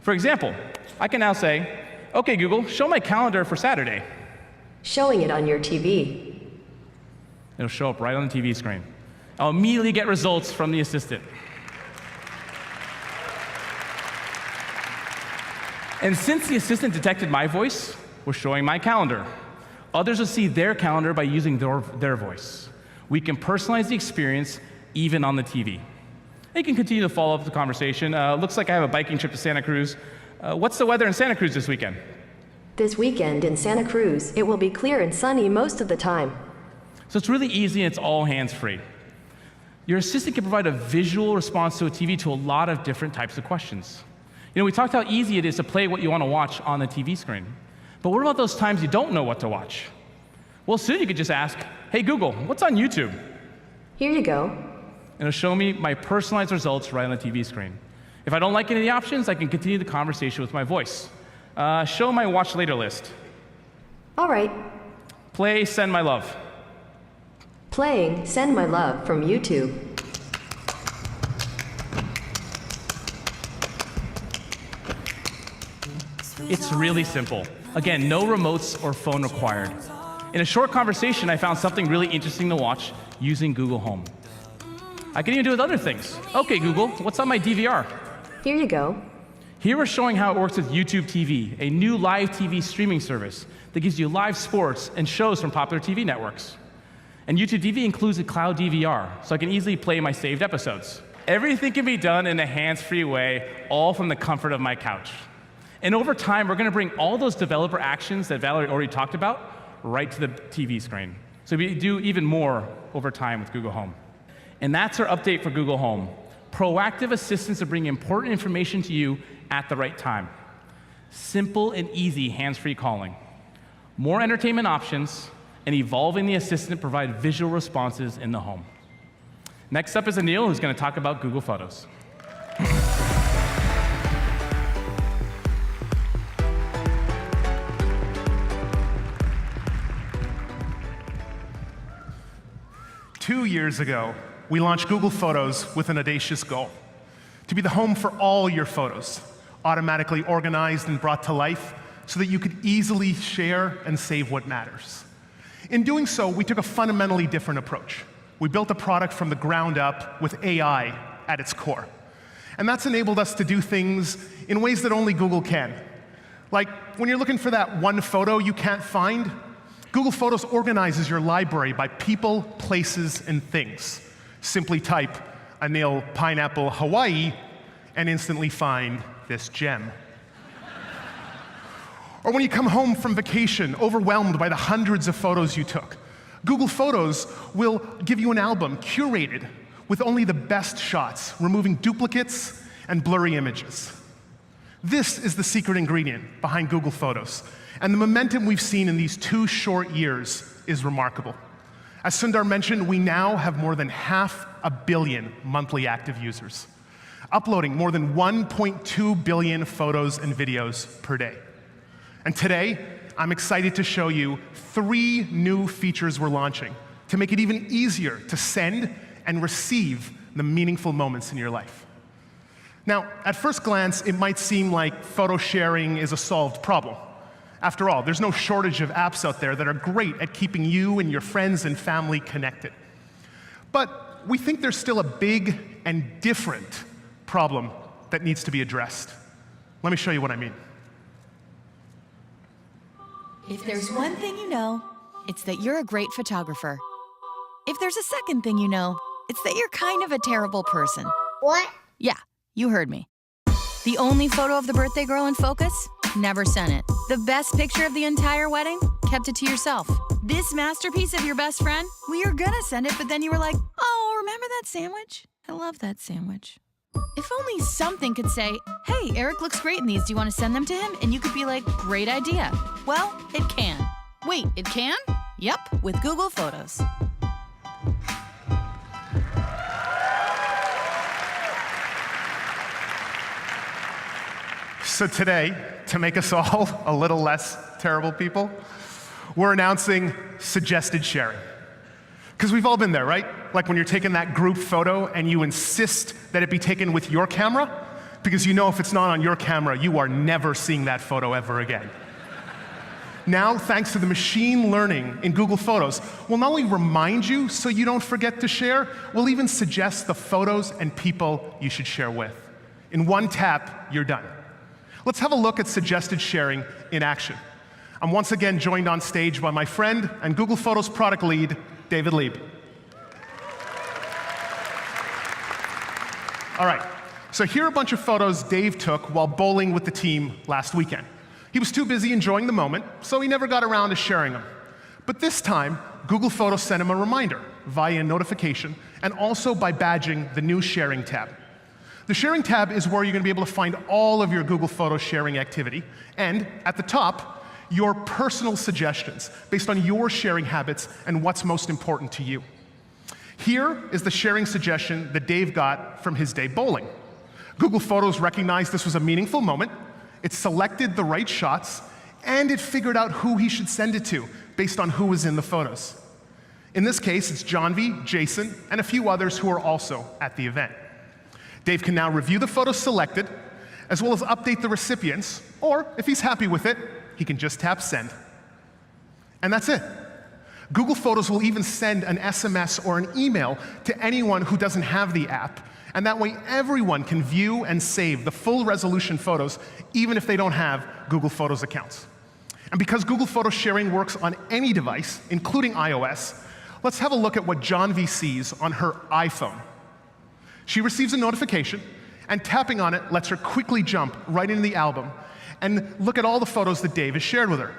For example, I can now say, OK, Google, show my calendar for Saturday. Showing it on your TV. It'll show up right on the TV screen. I'll immediately get results from the assistant. And since the assistant detected my voice, we're showing my calendar. Others will see their calendar by using their voice. We can personalize the experience even on the TV. And you can continue to follow up the conversation. Looks like I have a biking trip to Santa Cruz. What's the weather in Santa Cruz this weekend? This weekend in Santa Cruz, it will be clear and sunny most of the time. So it's really easy and it's all hands-free. Your assistant can provide a visual response to a TV to a lot of different types of questions. You know, we talked how easy it is to play what you want to watch on the TV screen. But what about those times you don't know what to watch? Well, soon you could just ask, hey, Google, what's on YouTube? Here you go. And it'll show me my personalized results right on the TV screen. If I don't like any of the options, I can continue the conversation with my voice. Show my watch later list. All right. Play Send My Love. Playing Send My Love from YouTube. It's really simple. Again, no remotes or phone required. In a short conversation, I found something really interesting to watch using Google Home. I can even do it with other things. OK, Google, what's on my DVR? Here you go. Here we're showing how it works with YouTube TV, a new live TV streaming service that gives you live sports and shows from popular TV networks. And YouTube TV includes a cloud DVR, so I can easily play my saved episodes. Everything can be done in a hands-free way, all from the comfort of my couch. And over time, we're going to bring all those developer actions that Valerie already talked about right to the TV screen. So we do even more over time with Google Home. And that's our update for Google Home. Proactive assistance to bring important information to you at the right time. Simple and easy hands-free calling. More entertainment options, and evolving the assistant to provide visual responses in the home. Next up is Anil, who's going to talk about Google Photos. Two years ago, we launched Google Photos with an audacious goal: to be the home for all your photos, automatically organized and brought to life so that you could easily share and save what matters. In doing so, we took a fundamentally different approach. We built a product from the ground up with AI at its core. And that's enabled us to do things in ways that only Google can. Like, when you're looking for that one photo you can't find, Google Photos organizes your library by people, places, and things. Simply type Anil Pineapple Hawaii and instantly find this gem. Or when you come home from vacation, overwhelmed by the hundreds of photos you took, Google Photos will give you an album curated with only the best shots, removing duplicates and blurry images. This is the secret ingredient behind Google Photos, and the momentum we've seen in these 2 short years is remarkable. As Sundar mentioned, we now have more than 500 million monthly active users, uploading more than 1.2 billion photos and videos per day. And today, I'm excited to show you 3 new features we're launching to make it even easier to send and receive the meaningful moments in your life. Now, at first glance, it might seem like photo sharing is a solved problem. After all, there's no shortage of apps out there that are great at keeping you and your friends and family connected. But we think there's still a big and different problem that needs to be addressed. Let me show you what I mean. If there's one thing you know, it's that you're a great photographer. If there's a second thing you know, it's that you're kind of a terrible person. What? Yeah, you heard me. The only photo of the birthday girl in focus? Never sent it. The best picture of the entire wedding? kept it to yourself. This masterpiece of your best friend, we were gonna send it, but then you were like, oh, remember that sandwich? I love that sandwich. If only something could say, hey, Eric looks great in these. Do you want to send them to him? And you could be like, great idea. Well, it can. Wait, it can? Yep, with Google Photos. So today, to make us all a little less terrible people, we're announcing suggested sharing. Because we've all been there, right? Like when you're taking that group photo and you insist that it be taken with your camera, because you know if it's not on your camera, you are never seeing that photo ever again. Now, thanks to the machine learning in Google Photos, we'll not only remind you so you don't forget to share, we'll even suggest the photos and people you should share with. In one tap, you're done. Let's have a look at suggested sharing in action. I'm once again joined on stage by my friend and Google Photos product lead, David Lieb. All right, so here are a bunch of photos Dave took while bowling with the team last weekend. He was too busy enjoying the moment, so he never got around to sharing them. But this time, Google Photos sent him a reminder via notification and also by badging the new Sharing tab. The Sharing tab is where you're going to be able to find all of your Google Photos sharing activity, and at the top, your personal suggestions based on your sharing habits and what's most important to you. Here is the sharing suggestion that Dave got from his day bowling. Google Photos recognized this was a meaningful moment, it selected the right shots, and it figured out who he should send it to based on who was in the photos. In this case, it's Johnvi, Jason, and a few others who are also at the event. Dave can now review the photos selected, as well as update the recipients, or if he's happy with it, he can just tap send. And that's it. Google Photos will even send an SMS or an email to anyone who doesn't have the app, and that way everyone can view and save the full resolution photos, even if they don't have Google Photos accounts. And because Google Photos sharing works on any device, including iOS, let's have a look at what Johnvi sees on her iPhone. She receives a notification, and tapping on it lets her quickly jump right into the album and look at all the photos that Dave has shared with her.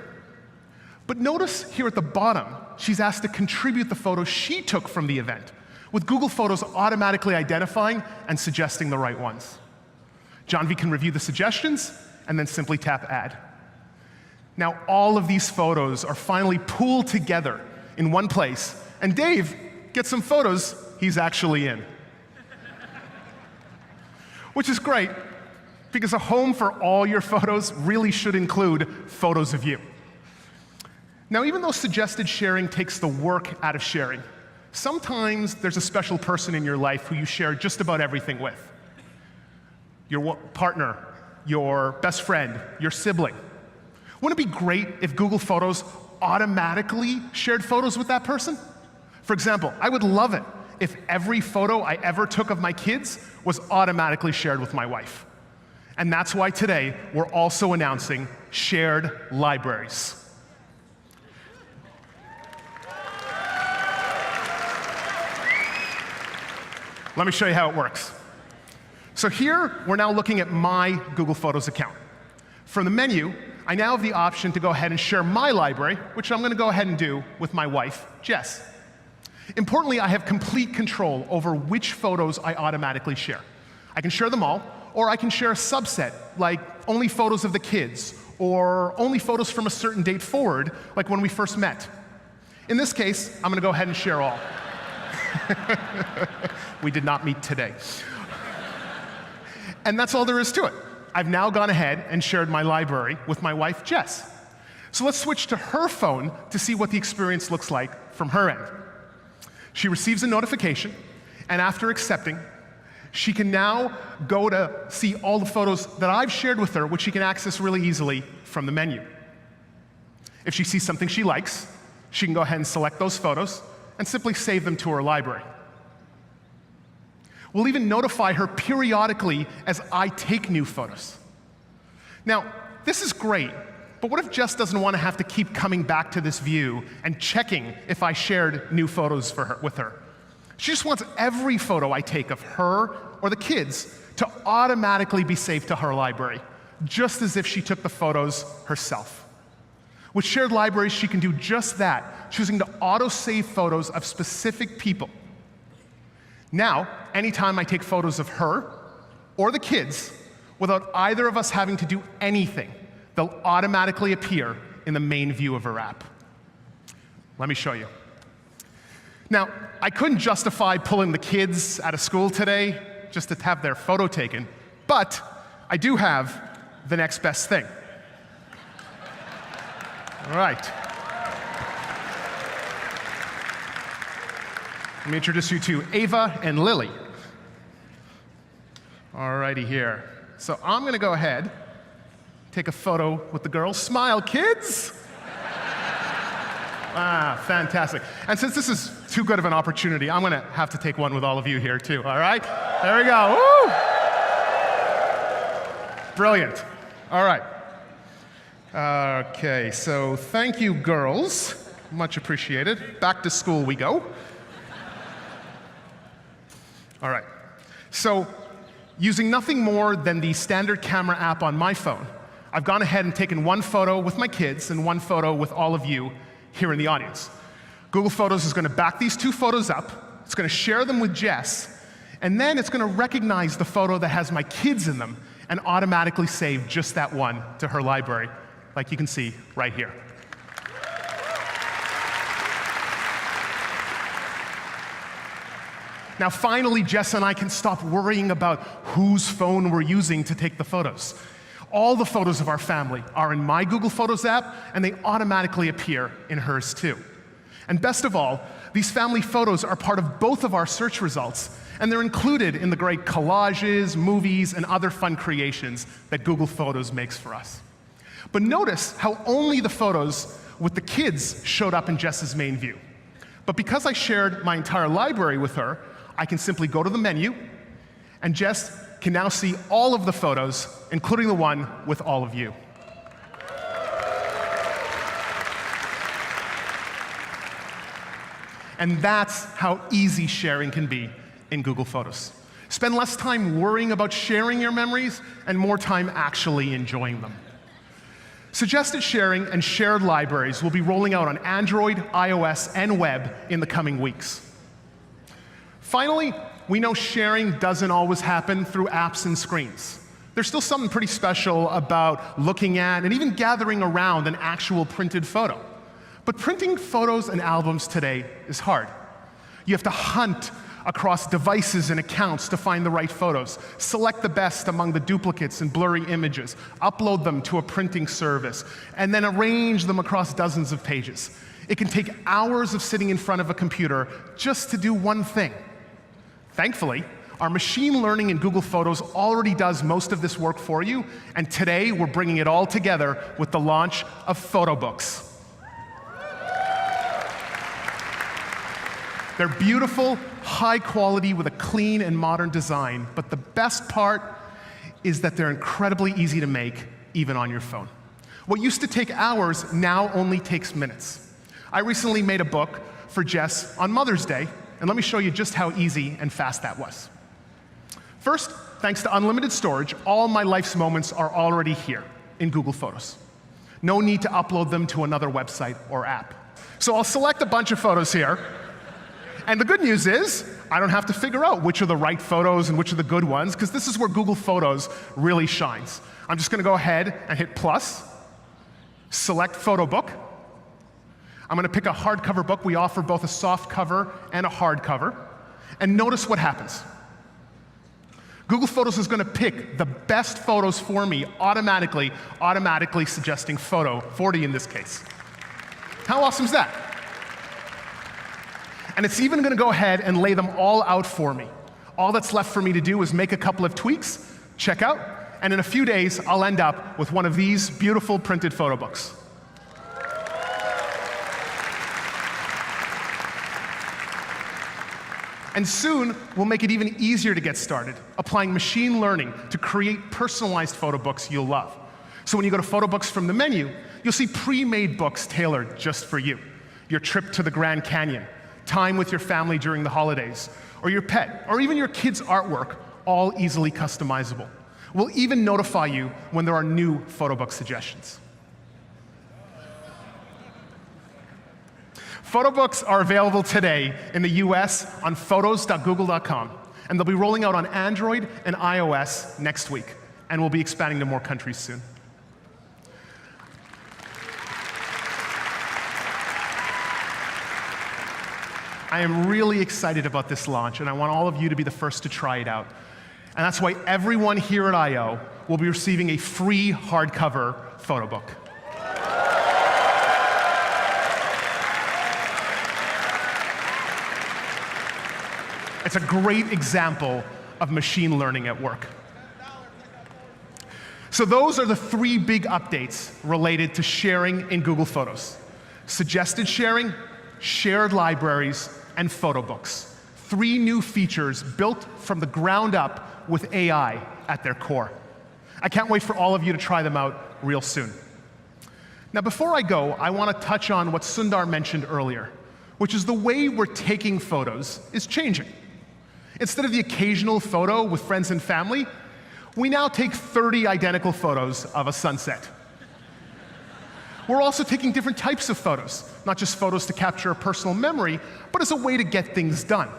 But notice here at the bottom, she's asked to contribute the photos she took from the event, with Google Photos automatically identifying and suggesting the right ones. Johnvi can review the suggestions and then simply tap Add. Now all of these photos are finally pooled together in one place, and Dave gets some photos he's actually in. Which is great, because a home for all your photos really should include photos of you. Now, even though suggested sharing takes the work out of sharing, sometimes there's a special person in your life who you share just about everything with. Your partner, your best friend, your sibling. Wouldn't it be great if Google Photos automatically shared photos with that person? For example, I would love it if every photo I ever took of my kids was automatically shared with my wife. And that's why today we're also announcing shared libraries. Let me show you how it works. So here, we're now looking at my Google Photos account. From the menu, I now have the option to go ahead and share my library, which I'm going to go ahead and do with my wife, Jess. Importantly, I have complete control over which photos I automatically share. I can share them all, or I can share a subset, like only photos of the kids, or only photos from a certain date forward, like when we first met. In this case, I'm going to go ahead and share all. We did not meet today. And that's all there is to it. I've now gone ahead and shared my library with my wife, Jess. So let's switch to her phone to see what the experience looks like from her end. She receives a notification, and after accepting, she can now go to see all the photos that I've shared with her, which she can access really easily from the menu. If she sees something she likes, she can go ahead and select those photos and simply save them to her library. We'll even notify her periodically as I take new photos. Now, this is great, but what if Jess doesn't want to have to keep coming back to this view and checking if I shared new photos with her? She just wants every photo I take of her or the kids to automatically be saved to her library, just as if she took the photos herself. With shared libraries, she can do just that, choosing to auto-save photos of specific people. Now, anytime I take photos of her or the kids, without either of us having to do anything, they'll automatically appear in the main view of her app. Let me show you. Now, I couldn't justify pulling the kids out of school today just to have their photo taken, but I do have the next best thing. All right. Let me introduce you to Ava and Lily. All righty here. So I'm going to go ahead, take a photo with the girls. Smile, kids! Ah, fantastic. And since this is too good of an opportunity, I'm going to have to take one with all of you here, too. All right? There we go. Woo! Brilliant. All right. Okay, so thank you, girls. Much appreciated. Back to school we go. All right. So, using nothing more than the standard camera app on my phone, I've gone ahead and taken one photo with my kids and one photo with all of you here in the audience. Google Photos is going to back these two photos up, it's going to share them with Jess, and then it's going to recognize the photo that has my kids in them and automatically save just that one to her library, like you can see right here. Now finally, Jess and I can stop worrying about whose phone we're using to take the photos. All the photos of our family are in my Google Photos app, and they automatically appear in hers too. And best of all, these family photos are part of both of our search results, and they're included in the great collages, movies, and other fun creations that Google Photos makes for us. But notice how only the photos with the kids showed up in Jess's main view. But because I shared my entire library with her, I can simply go to the menu, and Jess can now see all of the photos, including the one with all of you. And that's how easy sharing can be in Google Photos. Spend less time worrying about sharing your memories and more time actually enjoying them. Suggested sharing and shared libraries will be rolling out on Android, iOS, and web in the coming weeks. Finally, we know sharing doesn't always happen through apps and screens. There's still something pretty special about looking at and even gathering around an actual printed photo. But printing photos and albums today is hard. You have to hunt across devices and accounts to find the right photos, select the best among the duplicates and blurry images, upload them to a printing service, and then arrange them across dozens of pages. It can take hours of sitting in front of a computer just to do one thing. Thankfully, our machine learning in Google Photos already does most of this work for you, and today we're bringing it all together with the launch of PhotoBooks. They're beautiful, high quality with a clean and modern design, but the best part is that they're incredibly easy to make, even on your phone. What used to take hours now only takes minutes. I recently made a book for Jess on Mother's Day, and let me show you just how easy and fast that was. First, thanks to unlimited storage, all my life's moments are already here in Google Photos. No need to upload them to another website or app. So I'll select a bunch of photos here, and the good news is I don't have to figure out which are the right photos and which are the good ones, because this is where Google Photos really shines. I'm just going to go ahead and hit plus, select Photo Book. I'm going to pick a hardcover book. We offer both a soft cover and a hardcover. And notice what happens. Google Photos is going to pick the best photos for me automatically suggesting photo 40 in this case. How awesome is that? And it's even going to go ahead and lay them all out for me. All that's left for me to do is make a couple of tweaks, check out, and in a few days, I'll end up with one of these beautiful printed photo books. And soon, we'll make it even easier to get started, applying machine learning to create personalized photo books you'll love. So when you go to Photo Books from the menu, you'll see pre-made books tailored just for you. Your trip to the Grand Canyon, time with your family during the holidays, or your pet, or even your kids' artwork, all easily customizable. We'll even notify you when there are new photo book suggestions. Photobooks are available today in the US on photos.google.com, and they'll be rolling out on Android and iOS next week, and we'll be expanding to more countries soon. I am really excited about this launch, and I want all of you to be the first to try it out. And that's why everyone here at I/O will be receiving a free hardcover photo book. It's a great example of machine learning at work. So those are the 3 big updates related to sharing in Google Photos: suggested sharing, shared libraries, and photo books. 3 new features built from the ground up with AI at their core. I can't wait for all of you to try them out real soon. Now, before I go, I want to touch on what Sundar mentioned earlier, which is the way we're taking photos is changing. Instead of the occasional photo with friends and family, we now take 30 identical photos of a sunset. We're also taking different types of photos, not just photos to capture a personal memory, but as a way to get things done.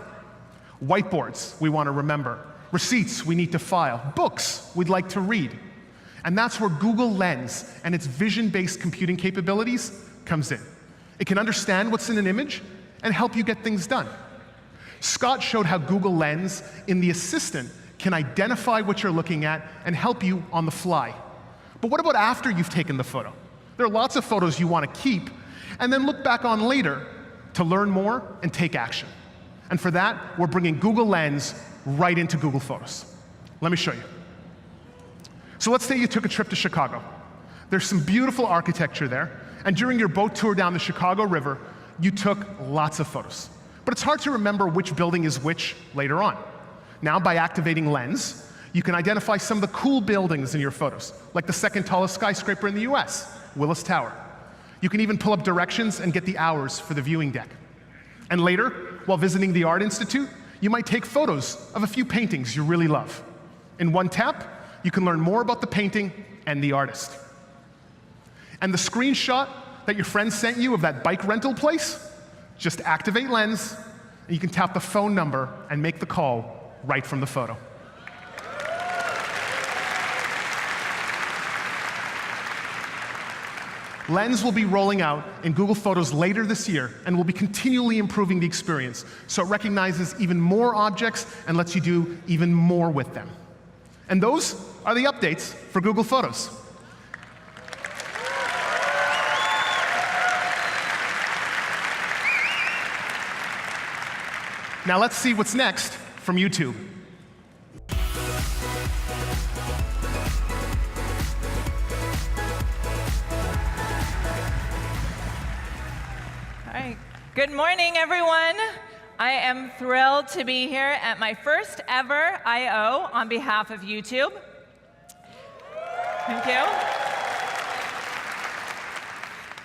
Whiteboards we want to remember, receipts we need to file, books we'd like to read. And that's where Google Lens and its vision-based computing capabilities comes in. It can understand what's in an image and help you get things done. Scott showed how Google Lens in the Assistant can identify what you're looking at and help you on the fly. But what about after you've taken the photo? There are lots of photos you want to keep and then look back on later to learn more and take action. And for that, we're bringing Google Lens right into Google Photos. Let me show you. So let's say you took a trip to Chicago. There's some beautiful architecture there, and during your boat tour down the Chicago River, you took lots of photos. But it's hard to remember which building is which later on. Now, by activating Lens, you can identify some of the cool buildings in your photos, like the 2nd tallest skyscraper in the US, Willis Tower. You can even pull up directions and get the hours for the viewing deck. And later, while visiting the Art Institute, you might take photos of a few paintings you really love. In one tap, you can learn more about the painting and the artist. And the screenshot that your friend sent you of that bike rental place, just activate Lens, and you can tap the phone number and make the call right from the photo. Lens will be rolling out in Google Photos later this year and will be continually improving the experience, so it recognizes even more objects and lets you do even more with them. And those are the updates for Google Photos. Now let's see what's next from YouTube. All right. Good morning, everyone. I am thrilled to be here at my first ever I/O on behalf of YouTube. Thank you.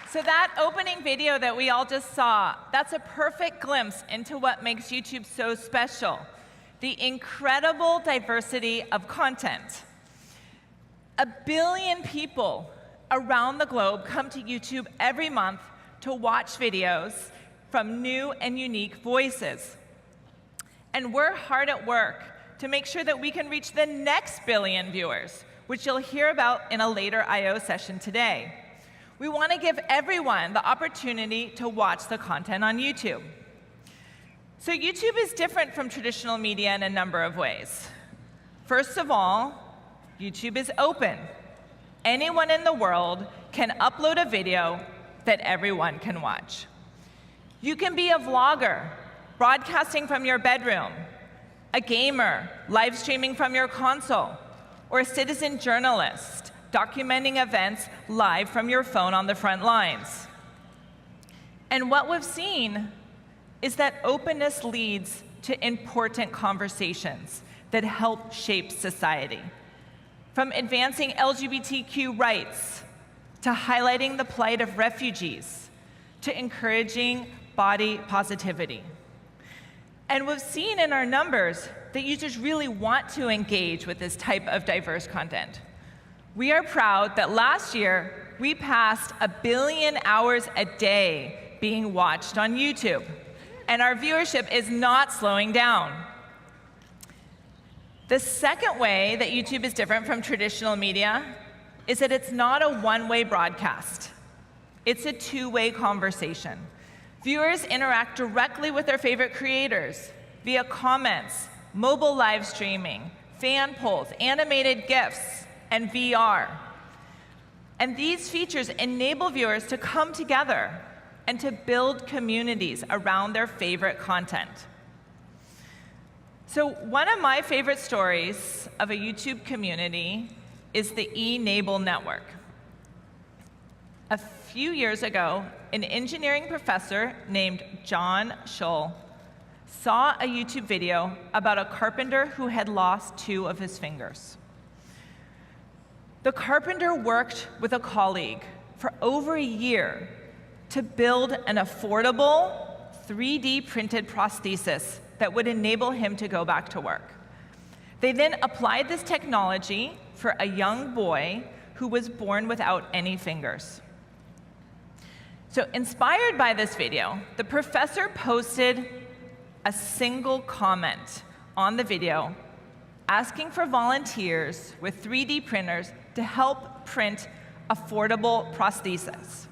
So that opening video that we all just saw, that's a perfect glimpse into what makes YouTube so special, the incredible diversity of content. 1 billion people around the globe come to YouTube every month to watch videos from new and unique voices. And we're hard at work to make sure that we can reach the next billion viewers, which you'll hear about in a later I/O session today. We want to give everyone the opportunity to watch the content on YouTube. So YouTube is different from traditional media in a number of ways. First of all, YouTube is open. Anyone in the world can upload a video that everyone can watch. You can be a vlogger, broadcasting from your bedroom, a gamer, live streaming from your console, or a citizen journalist, documenting events live from your phone on the front lines. And what we've seen is that openness leads to important conversations that help shape society. From advancing LGBTQ rights, to highlighting the plight of refugees, to encouraging body positivity. And we've seen in our numbers that users really want to engage with this type of diverse content. We are proud that last year, we passed 1 billion hours a day being watched on YouTube, and our viewership is not slowing down. The second way that YouTube is different from traditional media is that it's not a one-way broadcast. It's a two-way conversation. Viewers interact directly with their favorite creators via comments, mobile live streaming, fan polls, animated GIFs, and VR. And these features enable viewers to come together and to build communities around their favorite content. So one of my favorite stories of a YouTube community is the eNable Network. A few years ago, an engineering professor named John Schull saw a YouTube video about a carpenter who had lost 2 of his fingers. The carpenter worked with a colleague for over a year to build an affordable 3D printed prosthesis that would enable him to go back to work. They then applied this technology for a young boy who was born without any fingers. So inspired by this video, the professor posted a single comment on the video asking for volunteers with 3D printers to help print affordable prostheses.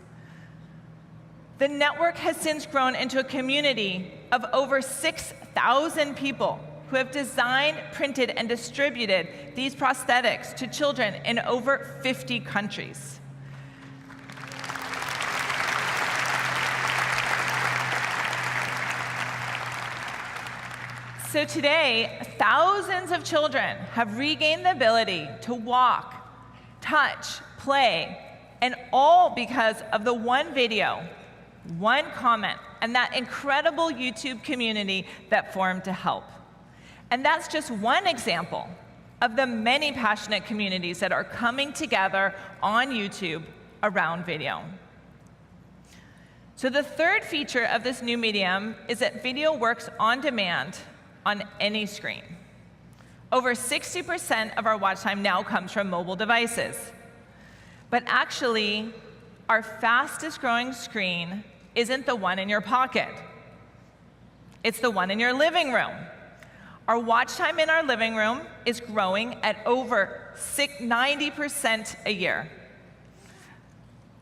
The network has since grown into a community of over 6,000 people who have designed, printed, and distributed these prosthetics to children in over 50 countries. So today, thousands of children have regained the ability to walk, touch, play, and all because of the one video, one comment, and that incredible YouTube community that formed to help. And that's just one example of the many passionate communities that are coming together on YouTube around video. So the third feature of this new medium is that video works on demand on any screen. Over 60% of our watch time now comes from mobile devices. But actually, our fastest growing screen isn't the one in your pocket. It's the one in your living room. Our watch time in our living room is growing at over 90% a year.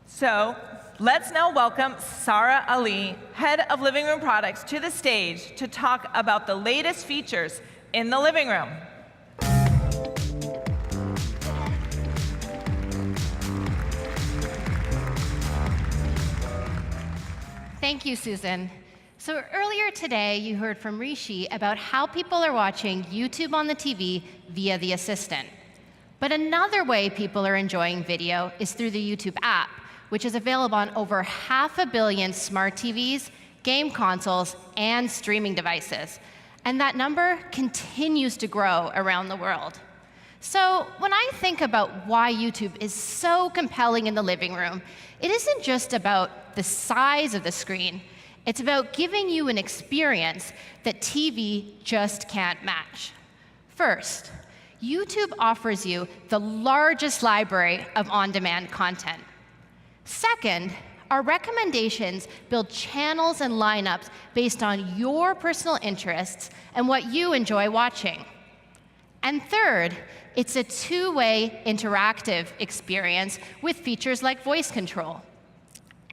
So let's now welcome Sarah Ali, Head of Living Room Products, to the stage to talk about the latest features in the living room. Thank you, Susan. So earlier today, you heard from Rishi about how people are watching YouTube on the TV via the Assistant. But another way people are enjoying video is through the YouTube app, which is available on over 500 million smart TVs, game consoles, and streaming devices. And that number continues to grow around the world. So when I think about why YouTube is so compelling in the living room, it isn't just about the size of the screen. It's about giving you an experience that TV just can't match. First, YouTube offers you the largest library of on-demand content. Second, our recommendations build channels and lineups based on your personal interests and what you enjoy watching. And third, it's a two-way interactive experience with features like voice control.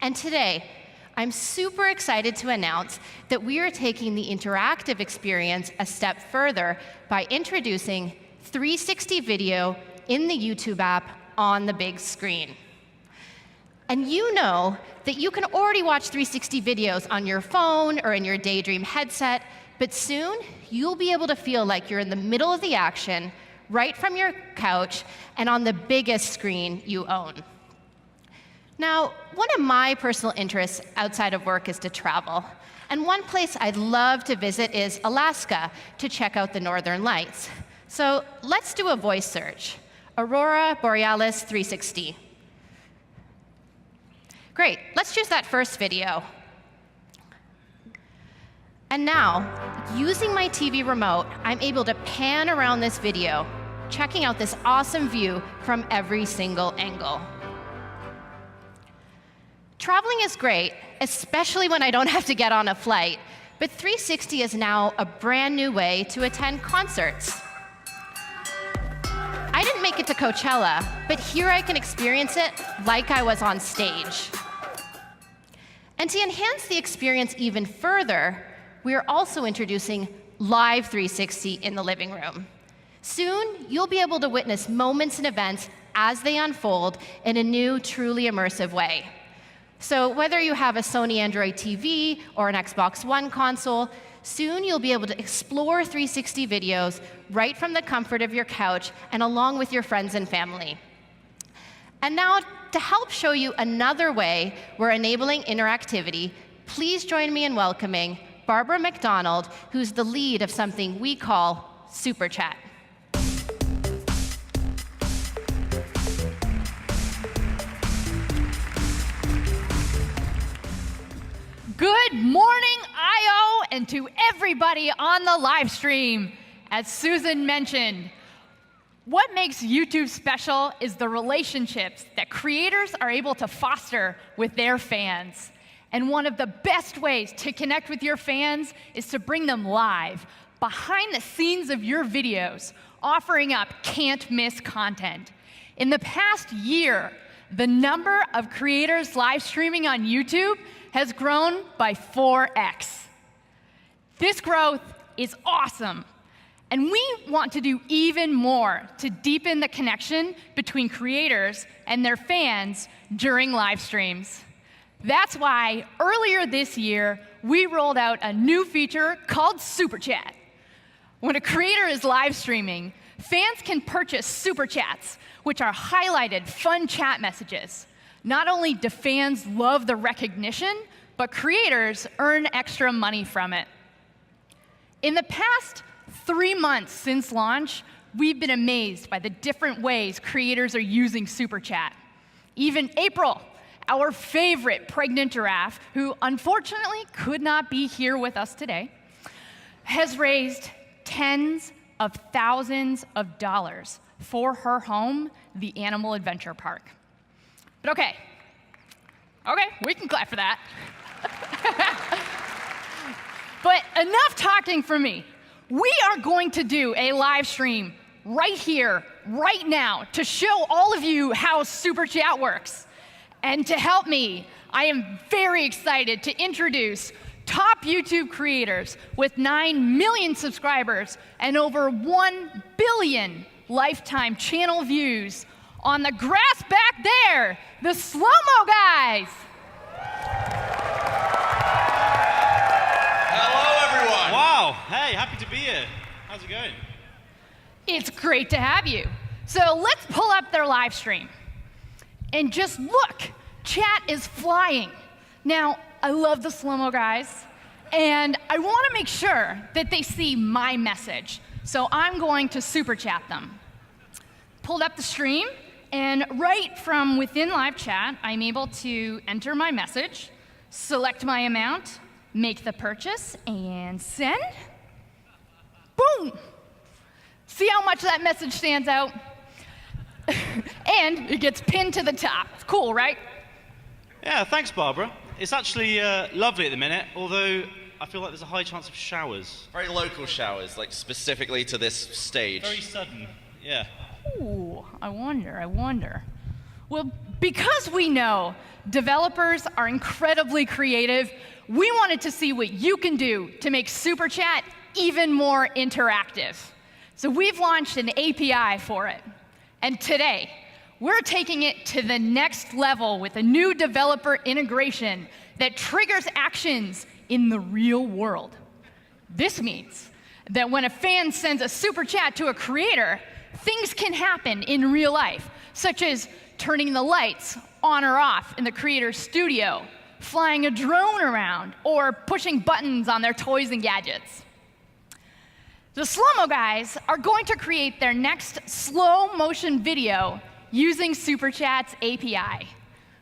And today, I'm super excited to announce that we are taking the interactive experience a step further by introducing 360 video in the YouTube app on the big screen. And you know that you can already watch 360 videos on your phone or in your Daydream headset, but soon you'll be able to feel like you're in the middle of the action, right from your couch and on the biggest screen you own. Now, one of my personal interests outside of work is to travel. And one place I'd love to visit is Alaska to check out the Northern Lights. So let's do a voice search. Aurora Borealis 360. Great, let's choose that first video. And now, using my TV remote, I'm able to pan around this video, checking out this awesome view from every single angle. Traveling is great, especially when I don't have to get on a flight, but 360 is now a brand new way to attend concerts. I didn't make it to Coachella, but here I can experience it like I was on stage. And to enhance the experience even further, we are also introducing Live 360 in the living room. Soon, you'll be able to witness moments and events as they unfold in a new, truly immersive way. So whether you have a Sony Android TV or an Xbox One console, soon you'll be able to explore 360 videos right from the comfort of your couch and along with your friends and family. And now, to help show you another way we're enabling interactivity, please join me in welcoming Barbara McDonald, who's the lead of something we call Super Chat. Good morning, IO, and to everybody on the live stream. As Susan mentioned, what makes YouTube special is the relationships that creators are able to foster with their fans. And one of the best ways to connect with your fans is to bring them live, behind the scenes of your videos, offering up can't-miss content. In the past year, the number of creators live streaming on YouTube has grown by 4x. This growth is awesome, and we want to do even more to deepen the connection between creators and their fans during live streams. That's why earlier this year, we rolled out a new feature called Super Chat. When a creator is live streaming, fans can purchase Super Chats, which are highlighted fun chat messages. Not only do fans love the recognition, but creators earn extra money from it. In the past 3 months since launch, we've been amazed by the different ways creators are using Super Chat. Even April, our favorite pregnant giraffe, who unfortunately could not be here with us today, has raised tens of thousands of dollars for her home, the Animal Adventure Park. But okay, we can clap for that. But enough talking from me. We are going to do a live stream right here, right now, to show all of you how Super Chat works. And to help me, I am very excited to introduce top YouTube creators with 9 million subscribers and over 1 billion lifetime channel views on the grass back there, the Slow-Mo Guys. Hello, everyone. Wow. Hey, happy to be here. How's it going? It's great to have you. So let's pull up their live stream. And just look, chat is flying. Now, I love the Slow-Mo Guys, and I want to make sure that they see my message. So I'm going to Super Chat them. Pulled up the stream, and right from within live chat, I'm able to enter my message, select my amount, make the purchase, and send. Boom! See how much that message stands out? And it gets pinned to the top. It's cool, right? Yeah, thanks, Barbara. It's actually lovely at the minute, although I feel like there's a high chance of showers. Very local showers, like specifically to this stage. Very sudden, yeah. Ooh, I wonder. Well, because we know developers are incredibly creative, we wanted to see what you can do to make Super Chat even more interactive. So we've launched an API for it. And today, we're taking it to the next level with a new developer integration that triggers actions in the real world. This means that when a fan sends a Super Chat to a creator, things can happen in real life, such as turning the lights on or off in the creator's studio, flying a drone around, or pushing buttons on their toys and gadgets. The Slow-Mo Guys are going to create their next slow motion video using Super Chat's API.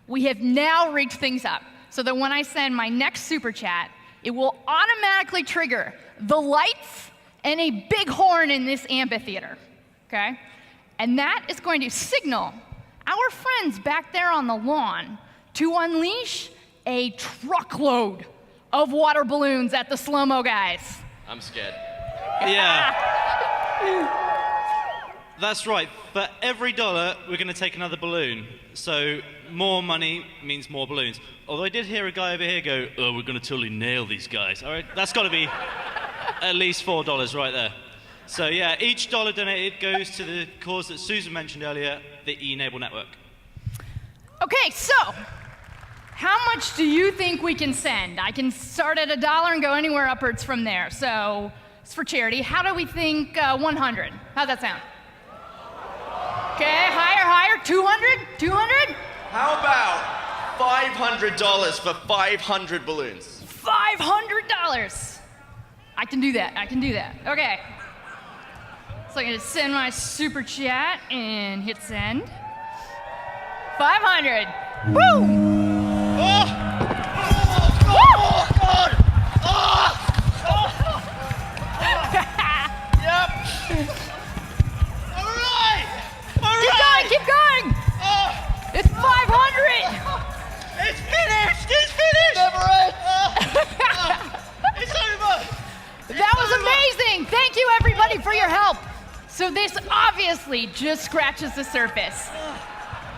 We have now rigged things up so that when I send my next Super Chat, it will automatically trigger the lights and a big horn in this amphitheater, okay? And that is going to signal our friends back there on the lawn to unleash a truckload of water balloons at the Slow-Mo guys. I'm scared. Yeah. That's right. For every $1, we're going to take another balloon. So more money means more balloons. Although I did hear a guy over here go, "Oh, we're going to totally nail these guys." All right, that's got to be at least $4 right there. So yeah, each $1 donated goes to the cause that Susan mentioned earlier, the eNable network. Okay, so how much do you think we can send? I can start at $1 and go anywhere upwards from there. So it's for charity. How do we think 100? How's that sound? Okay, higher, 200? 200? How about $500 for 500 balloons? $500. I can do that. Okay. So I'm gonna send my super chat and hit send. 500. Woo! Oh! Oh, God! Yep! All right! Keep going! It's 500! It's finished! Never ends! It's over! That was amazing! Thank you, everybody, for your help. So this obviously just scratches the surface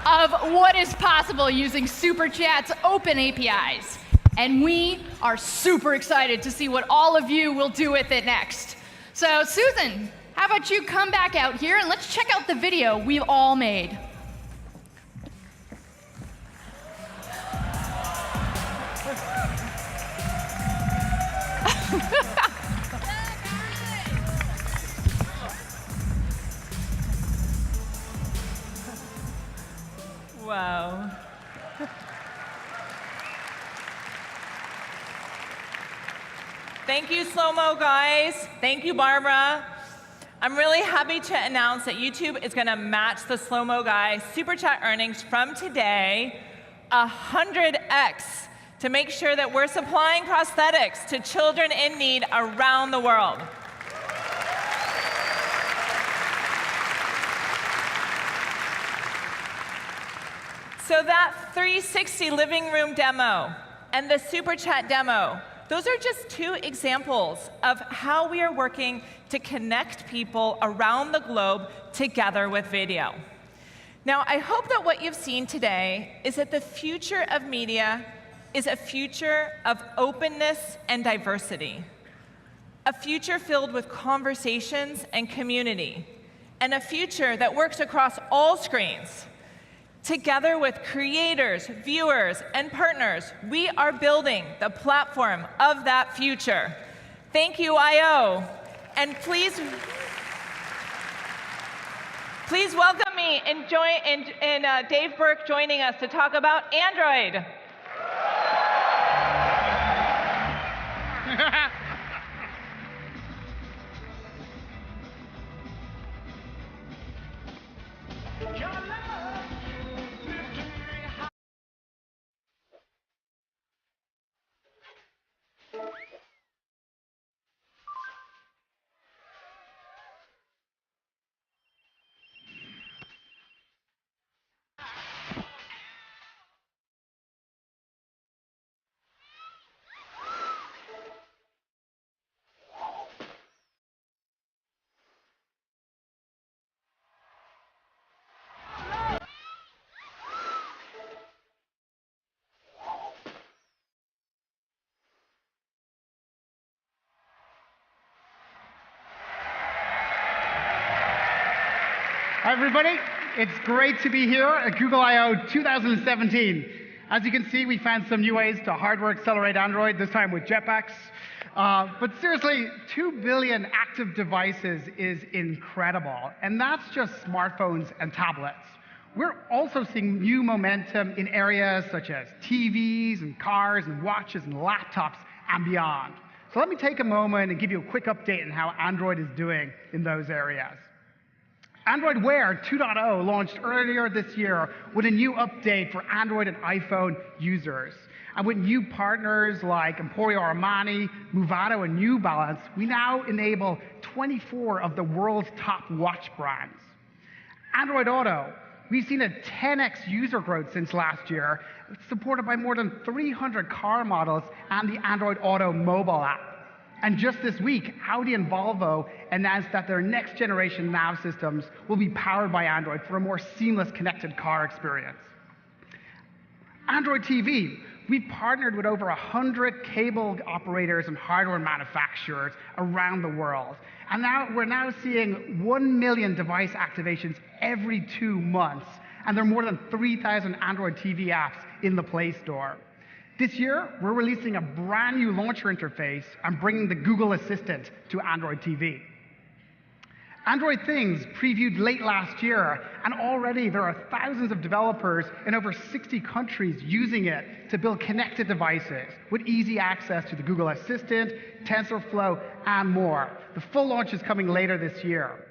of what is possible using Super Chat's open APIs. And we are super excited to see what all of you will do with it next. So Susan, how about you come back out here and let's check out the video we've all made. Wow. Thank you, Slow-Mo guys. Thank you, Barbara. I'm really happy to announce that YouTube is going to match the Slow-Mo guy Super Chat earnings from today 100x to make sure that we're supplying prosthetics to children in need around the world. So that 360 living room demo and the Super Chat demo, those are just two examples of how we are working to connect people around the globe together with video. Now, I hope that what you've seen today is that the future of media is a future of openness and diversity, a future filled with conversations and community, and a future that works across all screens. Together with creators, viewers, and partners, we are building the platform of that future. Thank you, I/O. And please welcome me and Dave Burke joining us to talk about Android. Hi, everybody. It's great to be here at Google I/O 2017. As you can see, we found some new ways to hardware accelerate Android, this time with Jetpacks. But seriously, 2 billion active devices is incredible. And that's just smartphones and tablets. We're also seeing new momentum in areas such as TVs and cars and watches and laptops and beyond. So let me take a moment and give you a quick update on how Android is doing in those areas. Android Wear 2.0 launched earlier this year with a new update for Android and iPhone users. And with new partners like Emporio Armani, Movado, and New Balance, we now enable 24 of the world's top watch brands. Android Auto We've seen a 10x user growth since last year, supported by more than 300 car models and the Android Auto mobile app. And just this week, Audi and Volvo announced that their next generation nav systems will be powered by Android for a more seamless connected car experience. Android TV. We've partnered with over 100 cable operators and hardware manufacturers around the world. And we're now seeing 1 million device activations every 2 months. And there are more than 3,000 Android TV apps in the Play Store. This year, we're releasing a brand new launcher interface and bringing the Google Assistant to Android TV. Android Things previewed late last year, and already there are thousands of developers in over 60 countries using it to build connected devices with easy access to the Google Assistant, TensorFlow, and more. The full launch is coming later this year.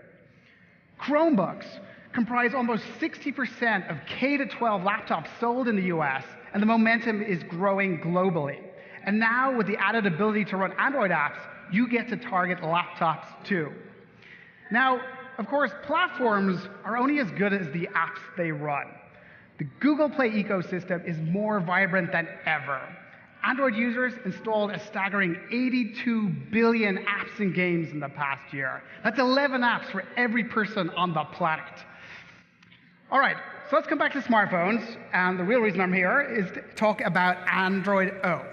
Chromebooks comprise almost 60% of K-12 laptops sold in the US, and the momentum is growing globally. And now, with the added ability to run Android apps, you get to target laptops too. Now, of course, platforms are only as good as the apps they run. The Google Play ecosystem is more vibrant than ever. Android users installed a staggering 82 billion apps and games in the past year. That's 11 apps for every person on the planet. All right, so let's come back to smartphones. And the real reason I'm here is to talk about Android O.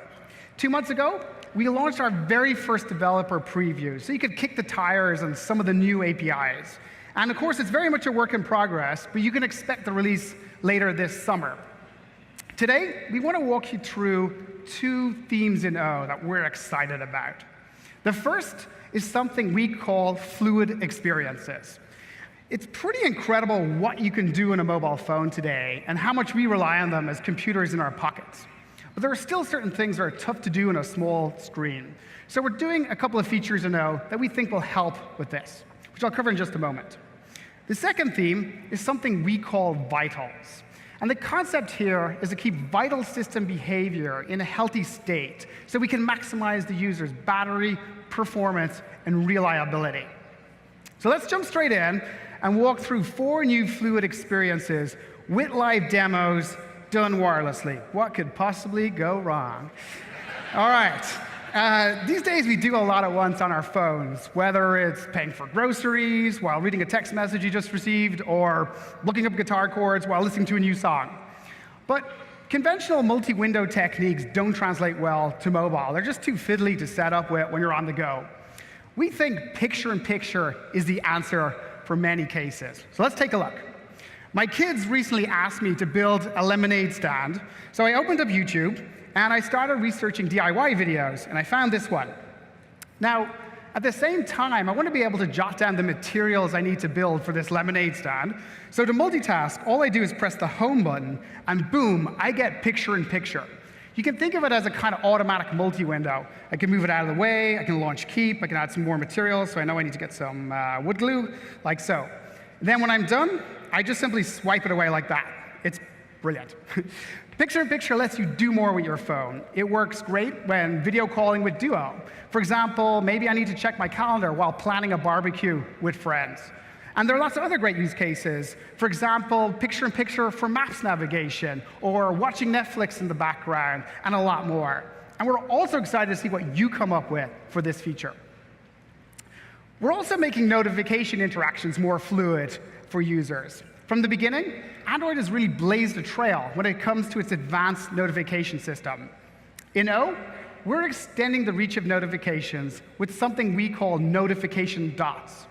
2 months ago, we launched our very first developer preview, so you could kick the tires on some of the new APIs. And of course, it's very much a work in progress, but you can expect the release later this summer. Today, we want to walk you through 2 themes in O that we're excited about. The first is something we call fluid experiences. It's pretty incredible what you can do in a mobile phone today and how much we rely on them as computers in our pockets. But there are still certain things that are tough to do on a small screen. So we're doing a couple of features in O that we think will help with this, which I'll cover in just a moment. The second theme is something we call vitals. And the concept here is to keep vital system behavior in a healthy state so we can maximize the user's battery, performance, and reliability. So let's jump straight in and walk through 4 new fluid experiences with live demos done wirelessly. What could possibly go wrong? All right. These days, we do a lot at once on our phones, whether it's paying for groceries while reading a text message you just received, or looking up guitar chords while listening to a new song. But conventional multi-window techniques don't translate well to mobile. They're just too fiddly to set up with when you're on the go. We think picture-in-picture is the answer for many cases. So let's take a look. My kids recently asked me to build a lemonade stand, so I opened up YouTube and I started researching DIY videos, and I found this one. Now, at the same time, I want to be able to jot down the materials I need to build for this lemonade stand. So to multitask, all I do is press the home button, and boom, I get picture-in-picture. You can think of it as a kind of automatic multi-window. I can move it out of the way, I can launch Keep, I can add some more materials, so I know I need to get some wood glue, like so. Then when I'm done, I just simply swipe it away like that. It's brilliant. Picture-in-picture lets you do more with your phone. It works great when video calling with Duo. For example, maybe I need to check my calendar while planning a barbecue with friends. And there are lots of other great use cases. For example, picture-in-picture for maps navigation, or watching Netflix in the background, and a lot more. And we're also excited to see what you come up with for this feature. We're also making notification interactions more fluid for users. From the beginning, Android has really blazed a trail when it comes to its advanced notification system. In O, we're extending the reach of notifications with something we call notification dots.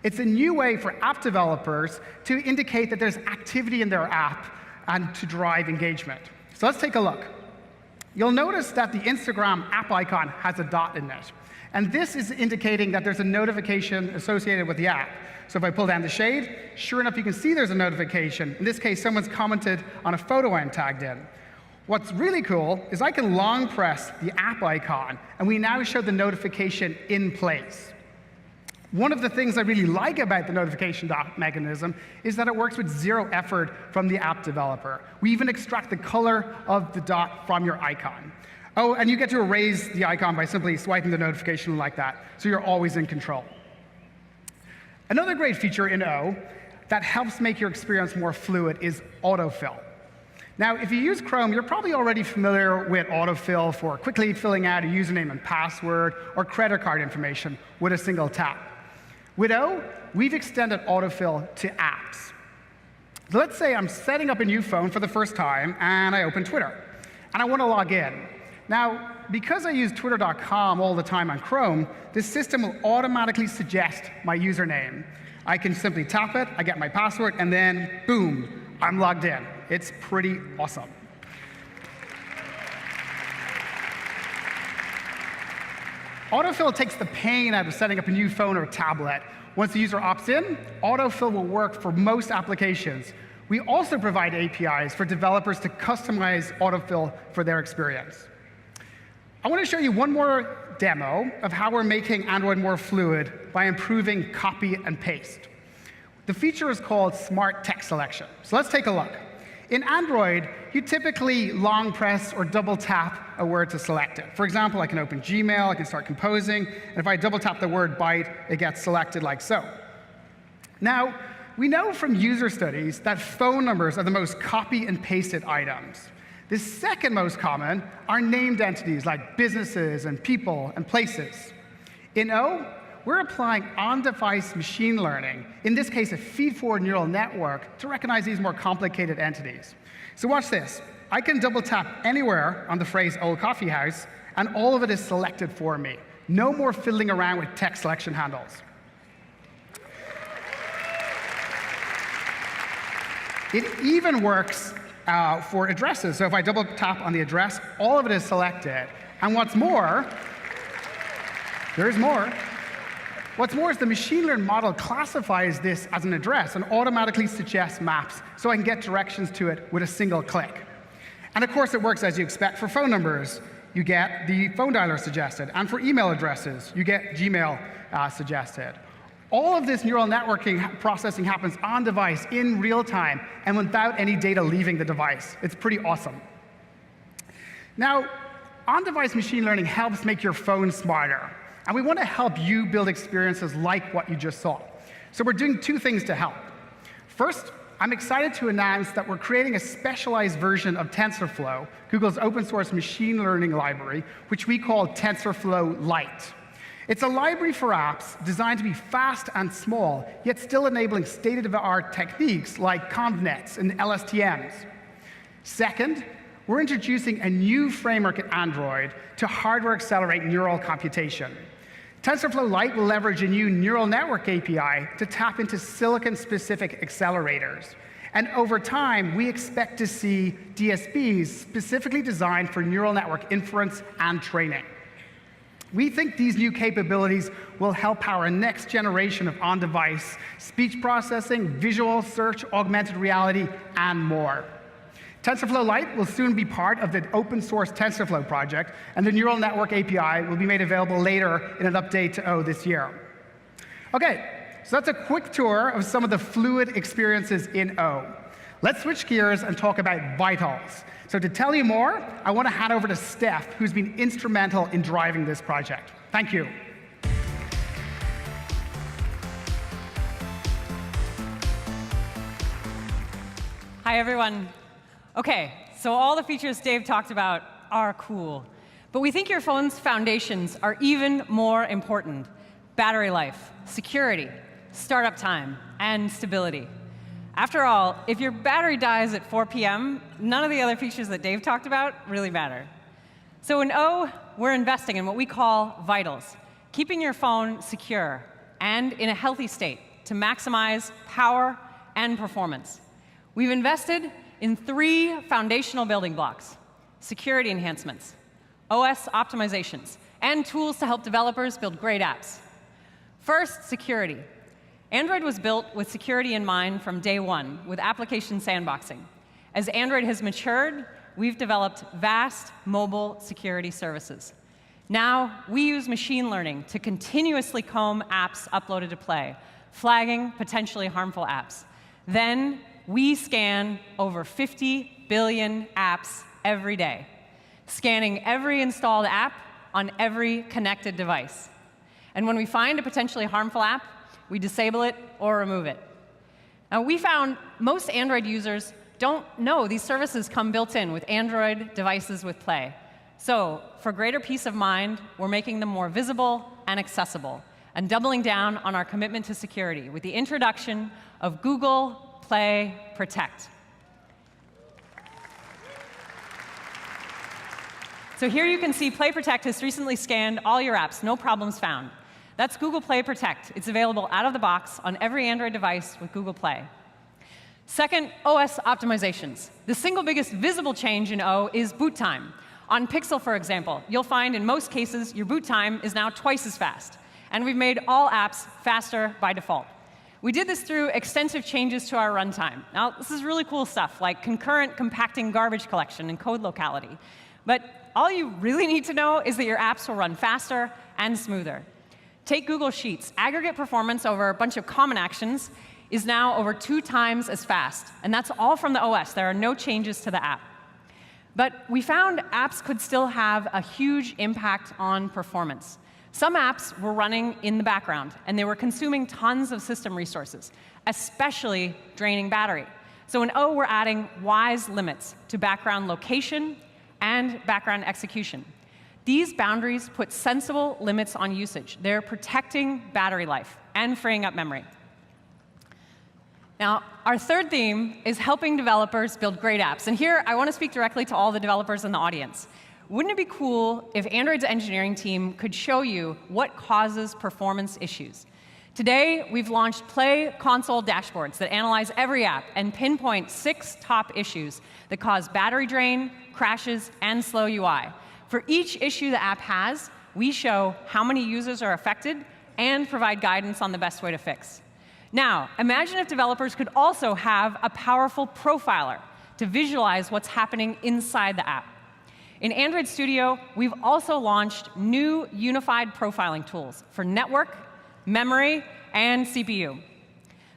It's a new way for app developers to indicate that there's activity in their app and to drive engagement. So let's take a look. You'll notice that the Instagram app icon has a dot in it. And this is indicating that there's a notification associated with the app. So if I pull down the shade, sure enough, you can see there's a notification. In this case, someone's commented on a photo I'm tagged in. What's really cool is I can long press the app icon, and we now show the notification in place. One of the things I really like about the notification dot mechanism is that it works with 0 effort from the app developer. We even extract the color of the dot from your icon. Oh, and you get to erase the icon by simply swiping the notification like that, so you're always in control. Another great feature in O that helps make your experience more fluid is autofill. Now, if you use Chrome, you're probably already familiar with autofill for quickly filling out a username and password or credit card information with a single tap. With O, we've extended autofill to apps. So let's say I'm setting up a new phone for the first time, and I open Twitter, and I want to log in. Now, because I use twitter.com all the time on Chrome, this system will automatically suggest my username. I can simply tap it, I get my password, and then, boom, I'm logged in. It's pretty awesome. Autofill takes the pain out of setting up a new phone or tablet. Once the user opts in, autofill will work for most applications. We also provide APIs for developers to customize autofill for their experience. I want to show you one more demo of how we're making Android more fluid by improving copy and paste. The feature is called Smart Text Selection. So let's take a look. In Android, you typically long press or double tap a word to select it. For example, I can open Gmail, I can start composing, and if I double tap the word bite, it gets selected like so. Now, we know from user studies that phone numbers are the most copy and pasted items. The second most common are named entities like businesses and people and places. In O, we're applying on-device machine learning, in this case a feed-forward neural network, to recognize these more complicated entities. So watch this. I can double tap anywhere on the phrase Old Coffee House, and all of it is selected for me. No more fiddling around with text selection handles. It even works for addresses. So if I double tap on the address, all of it is selected. And what's more, there's more. What's more is the machine learning model classifies this as an address and automatically suggests maps so I can get directions to it with a single click. And of course, it works as you expect. For phone numbers, you get the phone dialer suggested. And for email addresses, you get Gmail suggested. All of this neural networking processing happens on device in real time and without any data leaving the device. It's pretty awesome. Now, on-device machine learning helps make your phone smarter. And we want to help you build experiences like what you just saw. So we're doing two things to help. First, I'm excited to announce that we're creating a specialized version of TensorFlow, Google's open source machine learning library, which we call TensorFlow Lite. It's a library for apps designed to be fast and small, yet still enabling state-of-the-art techniques like ConvNets and LSTMs. Second, we're introducing a new framework at Android to hardware accelerate neural computation. TensorFlow Lite will leverage a new neural network API to tap into silicon-specific accelerators. And over time, we expect to see DSPs specifically designed for neural network inference and training. We think these new capabilities will help power a next generation of on-device speech processing, visual search, augmented reality, and more. TensorFlow Lite will soon be part of the open source TensorFlow project, and the neural network API will be made available later in an update to O this year. OK, so that's a quick tour of some of the fluid experiences in O. Let's switch gears and talk about Vitals. So to tell you more, I want to hand over to Steph, who's been instrumental in driving this project. Thank you. Hi, everyone. OK, so all the features Dave talked about are cool. But we think your phone's foundations are even more important. Battery life, security, startup time, and stability. After all, if your battery dies at 4 p.m., none of the other features that Dave talked about really matter. So in O, we're investing in what we call Vitals, keeping your phone secure and in a healthy state to maximize power and performance. We've invested in 3 foundational building blocks: security enhancements, OS optimizations, and tools to help developers build great apps. First, security. Android was built with security in mind from day one, with application sandboxing. As Android has matured, we've developed vast mobile security services. Now, we use machine learning to continuously comb apps uploaded to Play, flagging potentially harmful apps. Then, we scan over 50 billion apps every day, scanning every installed app on every connected device. And when we find a potentially harmful app, we disable it or remove it. Now, we found most Android users don't know these services come built in with Android devices with Play. So for greater peace of mind, we're making them more visible and accessible, and doubling down on our commitment to security with the introduction of Google Play Protect. So here you can see Play Protect has recently scanned all your apps, no problems found. That's Google Play Protect. It's available out of the box on every Android device with Google Play. Second, OS optimizations. The single biggest visible change in O is boot time. On Pixel, for example, you'll find in most cases your boot time is now twice as fast. And we've made all apps faster by default. We did this through extensive changes to our runtime. Now, this is really cool stuff, like concurrent compacting garbage collection and code locality. But all you really need to know is that your apps will run faster and smoother. Take Google Sheets. Aggregate performance over a bunch of common actions is now over 2 times as fast. And that's all from the OS. There are no changes to the app. But we found apps could still have a huge impact on performance. Some apps were running in the background, and they were consuming tons of system resources, especially draining battery. So in O, we're adding wise limits to background location and background execution. These boundaries put sensible limits on usage. They're protecting battery life and freeing up memory. Now, our third theme is helping developers build great apps. And here, I want to speak directly to all the developers in the audience. Wouldn't it be cool if Android's engineering team could show you what causes performance issues? Today, we've launched Play Console dashboards that analyze every app and pinpoint 6 top issues that cause battery drain, crashes, and slow UI. For each issue the app has, we show how many users are affected and provide guidance on the best way to fix. Now, imagine if developers could also have a powerful profiler to visualize what's happening inside the app. In Android Studio, we've also launched new unified profiling tools for network, memory, and CPU.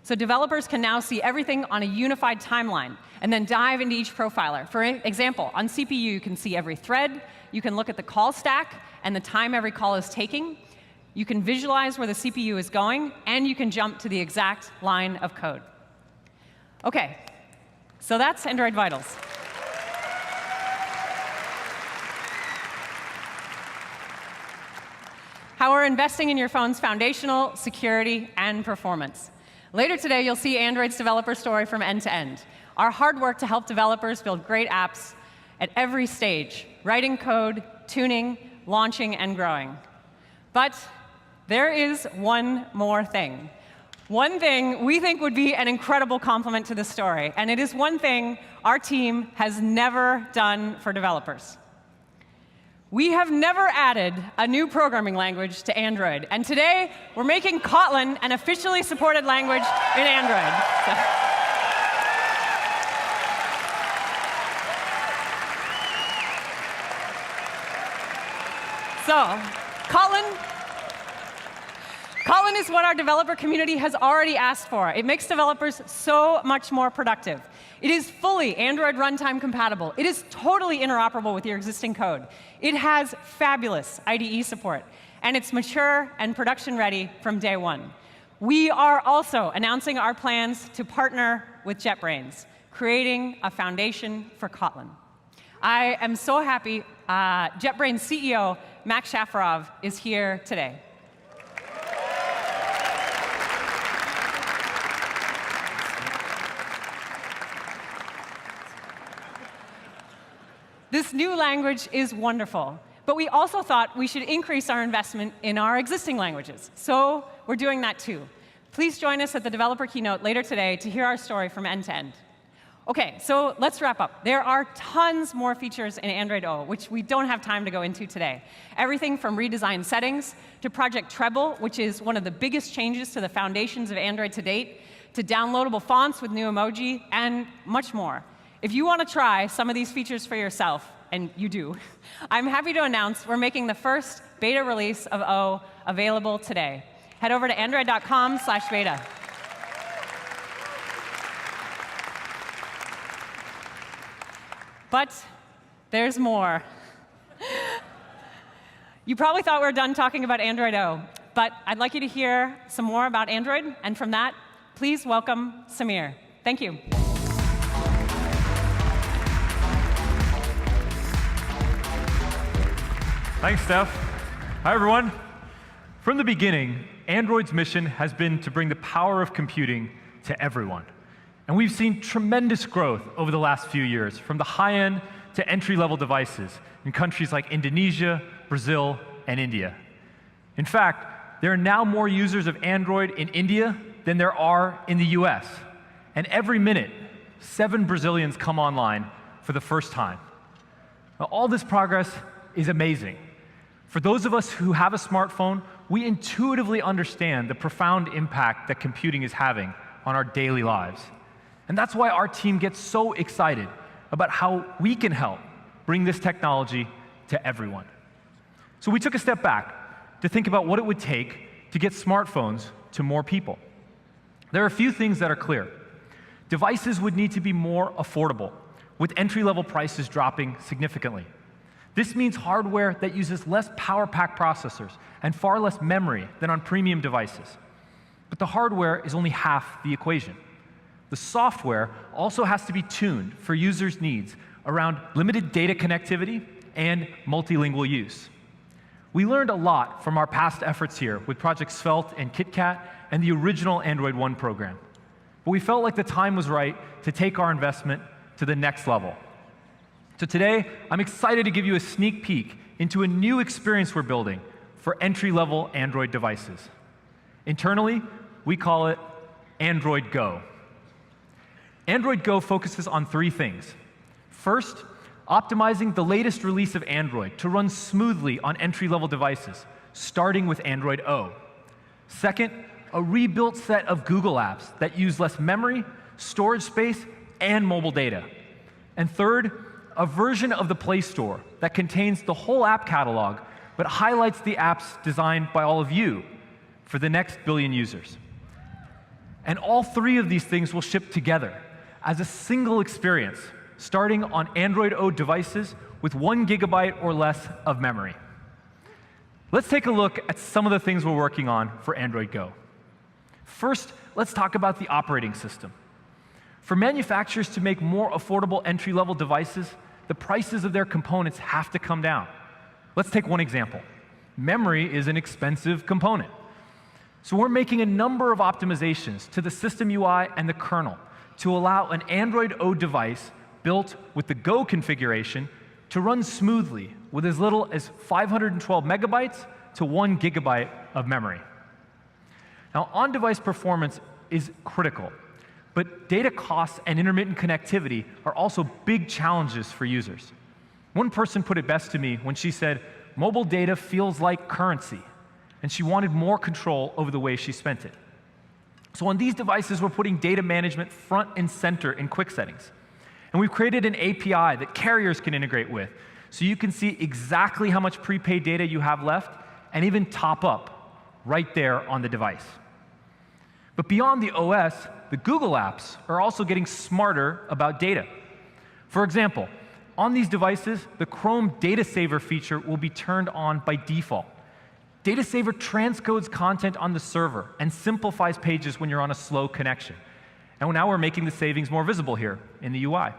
So developers can now see everything on a unified timeline and then dive into each profiler. For example, on CPU, you can see every thread. You can look at the call stack and the time every call is taking. You can visualize where the CPU is going, and you can jump to the exact line of code. OK, so that's Android Vitals. How we're investing in your phone's foundational security and performance. Later today, you'll see Android's developer story from end to end. Our hard work to help developers build great apps at every stage, writing code, tuning, launching, and growing. But there is one more thing. One thing we think would be an incredible complement to this story, and it is one thing our team has never done for developers. We have never added a new programming language to Android, and today we're making Kotlin an officially supported language in Android. So, Kotlin is what our developer community has already asked for. It makes developers so much more productive. It is fully Android runtime compatible. It is totally interoperable with your existing code. It has fabulous IDE support, and it's mature and production ready from day one. We are also announcing our plans to partner with JetBrains, creating a foundation for Kotlin. I am so happy JetBrains CEO Max Shafarov is here today. This new language is wonderful, but we also thought we should increase our investment in our existing languages. So we're doing that too. Please join us at the developer keynote later today to hear our story from end to end. OK, so let's wrap up. There are tons more features in Android O, which we don't have time to go into today. Everything from redesigned settings to Project Treble, which is one of the biggest changes to the foundations of Android to date, to downloadable fonts with new emoji, and much more. If you want to try some of these features for yourself, and you do, I'm happy to announce we're making the first beta release of O available today. Head over to android.com/beta. But there's more. You probably thought we were done talking about Android O, but I'd like you to hear some more about Android, and from that, Please welcome Samir. Thank you. Thanks, Steph. Hi, everyone. From the beginning, Android's mission has been to bring the power of computing to everyone. And we've seen tremendous growth over the last few years, from the high-end to entry-level devices in countries like Indonesia, Brazil, and India. In fact, there are now more users of Android in India than there are in the US. And every minute, 7 Brazilians come online for the first time. Now, all this progress is amazing. For those of us who have a smartphone, we intuitively understand the profound impact that computing is having on our daily lives. And that's why our team gets so excited about how we can help bring this technology to everyone. So we took a step back to think about what it would take to get smartphones to more people. There are a few things that are clear. Devices would need to be more affordable, with entry-level prices dropping significantly. This means hardware that uses less power-packed processors and far less memory than on premium devices. But the hardware is only half the equation. The software also has to be tuned for users' needs around limited data connectivity and multilingual use. We learned a lot from our past efforts here with Project Svelte and KitKat and the original Android One program. But we felt like the time was right to take our investment to the next level. So today, I'm excited to give you a sneak peek into a new experience we're building for entry-level Android devices. Internally, we call it Android Go. Android Go focuses on 3 things. First, optimizing the latest release of Android to run smoothly on entry-level devices, starting with Android O. Second, a rebuilt set of Google apps that use less memory, storage space, and mobile data. And third, a version of the Play Store that contains the whole app catalog, but highlights the apps designed by all of you for the next billion users. And all 3 of these things will ship together as a single experience, starting on Android O devices with 1 GB or less of memory. Let's take a look at some of the things we're working on for Android Go. First, let's talk about the operating system. For manufacturers to make more affordable entry-level devices, the prices of their components have to come down. Let's take one example. Memory is an expensive component. So we're making a number of optimizations to the system UI and the kernel to allow an Android O device built with the Go configuration to run smoothly with as little as 512 megabytes to 1 GB of memory. Now, on-device performance is critical, but data costs and intermittent connectivity are also big challenges for users. One person put it best to me when she said, "Mobile data feels like currency," and she wanted more control over the way she spent it. So on these devices, we're putting data management front and center in quick settings. And we've created an API that carriers can integrate with, so you can see exactly how much prepaid data you have left and even top up right there on the device. But beyond the OS, the Google apps are also getting smarter about data. For example, on these devices, the Chrome Data Saver feature will be turned on by default. Data Saver transcodes content on the server and simplifies pages when you're on a slow connection. And now we're making the savings more visible here in the UI.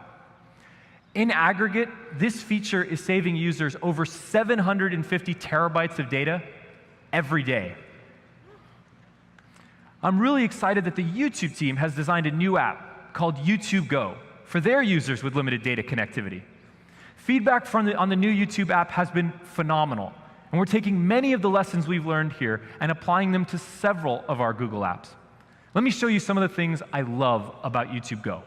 In aggregate, this feature is saving users over 750 terabytes of data every day. I'm really excited that the YouTube team has designed a new app called YouTube Go for their users with limited data connectivity. Feedback on the new YouTube app has been phenomenal, and we're taking many of the lessons we've learned here and applying them to several of our Google apps. Let me show you some of the things I love about YouTube Go.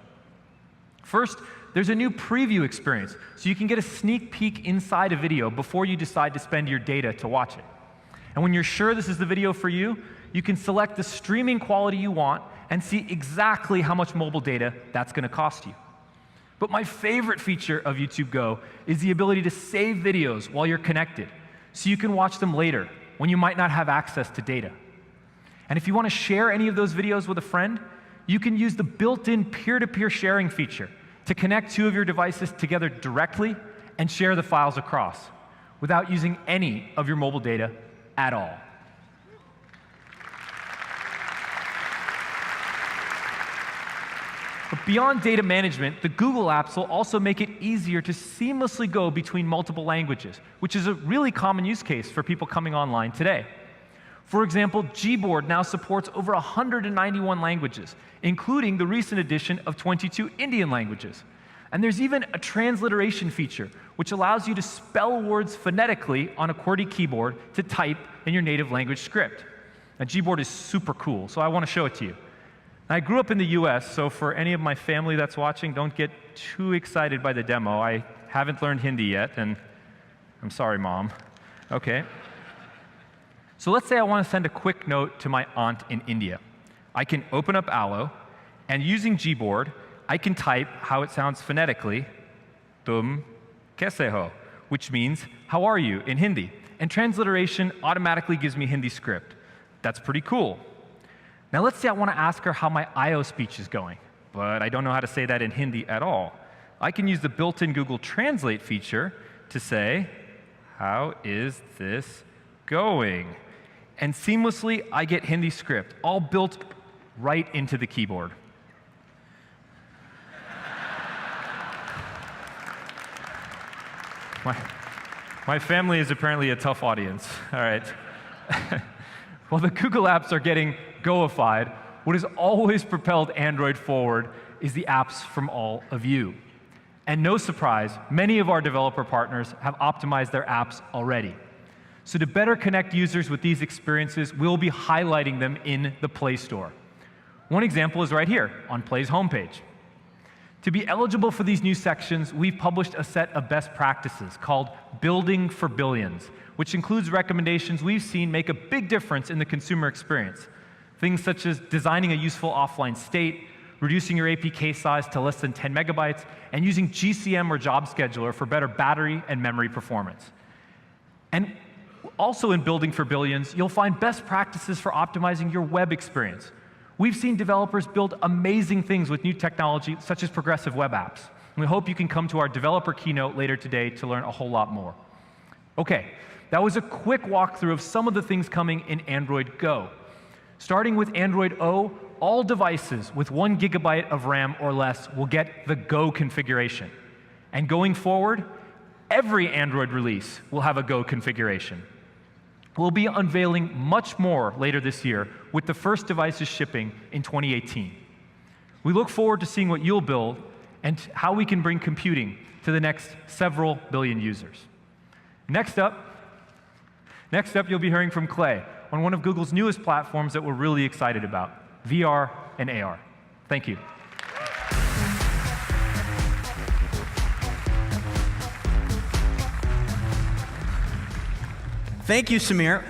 First, there's a new preview experience, so you can get a sneak peek inside a video before you decide to spend your data to watch it. And when you're sure this is the video for you, you can select the streaming quality you want and see exactly how much mobile data that's going to cost you. But my favorite feature of YouTube Go is the ability to save videos while you're connected, so you can watch them later when you might not have access to data. And if you want to share any of those videos with a friend, you can use the built-in peer-to-peer sharing feature to connect 2 of your devices together directly and share the files across without using any of your mobile data at all. But beyond data management, the Google apps will also make it easier to seamlessly go between multiple languages, which is a really common use case for people coming online today. For example, Gboard now supports over 191 languages, including the recent addition of 22 Indian languages. And there's even a transliteration feature, which allows you to spell words phonetically on a QWERTY keyboard to type in your native language script. Now, Gboard is super cool, so I want to show it to you. I grew up in the US, so for any of my family that's watching, don't get too excited by the demo. I haven't learned Hindi yet, and I'm sorry, Mom. Okay. So let's say I want to send a quick note to my aunt in India. I can open up Allo, and using Gboard, I can type how it sounds phonetically, tum kaise ho, which means, how are you, in Hindi. And transliteration automatically gives me Hindi script. That's pretty cool. Now let's say I want to ask her how my IO speech is going, but I don't know how to say that in Hindi at all. I can use the built-in Google Translate feature to say, how is this going? And seamlessly, I get Hindi script, all built right into the keyboard. My family is apparently a tough audience. All right. While the Google apps are getting Goified, what has always propelled Android forward is the apps from all of you. And no surprise, many of our developer partners have optimized their apps already. So to better connect users with these experiences, we'll be highlighting them in the Play Store. One example is right here on Play's homepage. To be eligible for these new sections, we've published a set of best practices called Building for Billions, which includes recommendations we've seen make a big difference in the consumer experience. Things such as designing a useful offline state, reducing your APK size to less than 10 megabytes, and using GCM or Job Scheduler for better battery and memory performance. And also in Building for Billions, you'll find best practices for optimizing your web experience. We've seen developers build amazing things with new technology, such as progressive web apps. And we hope you can come to our developer keynote later today to learn a whole lot more. Okay, that was a quick walkthrough of some of the things coming in Android Go. Starting with Android O, all devices with 1 GB of RAM or less will get the Go configuration. And going forward, every Android release will have a Go configuration. We'll be unveiling much more later this year, with the first devices shipping in 2018. We look forward to seeing what you'll build and how we can bring computing to the next several billion users. Next up, you'll be hearing from Clay on one of Google's newest platforms that we're really excited about, VR and AR. Thank you. Thank you, Samir.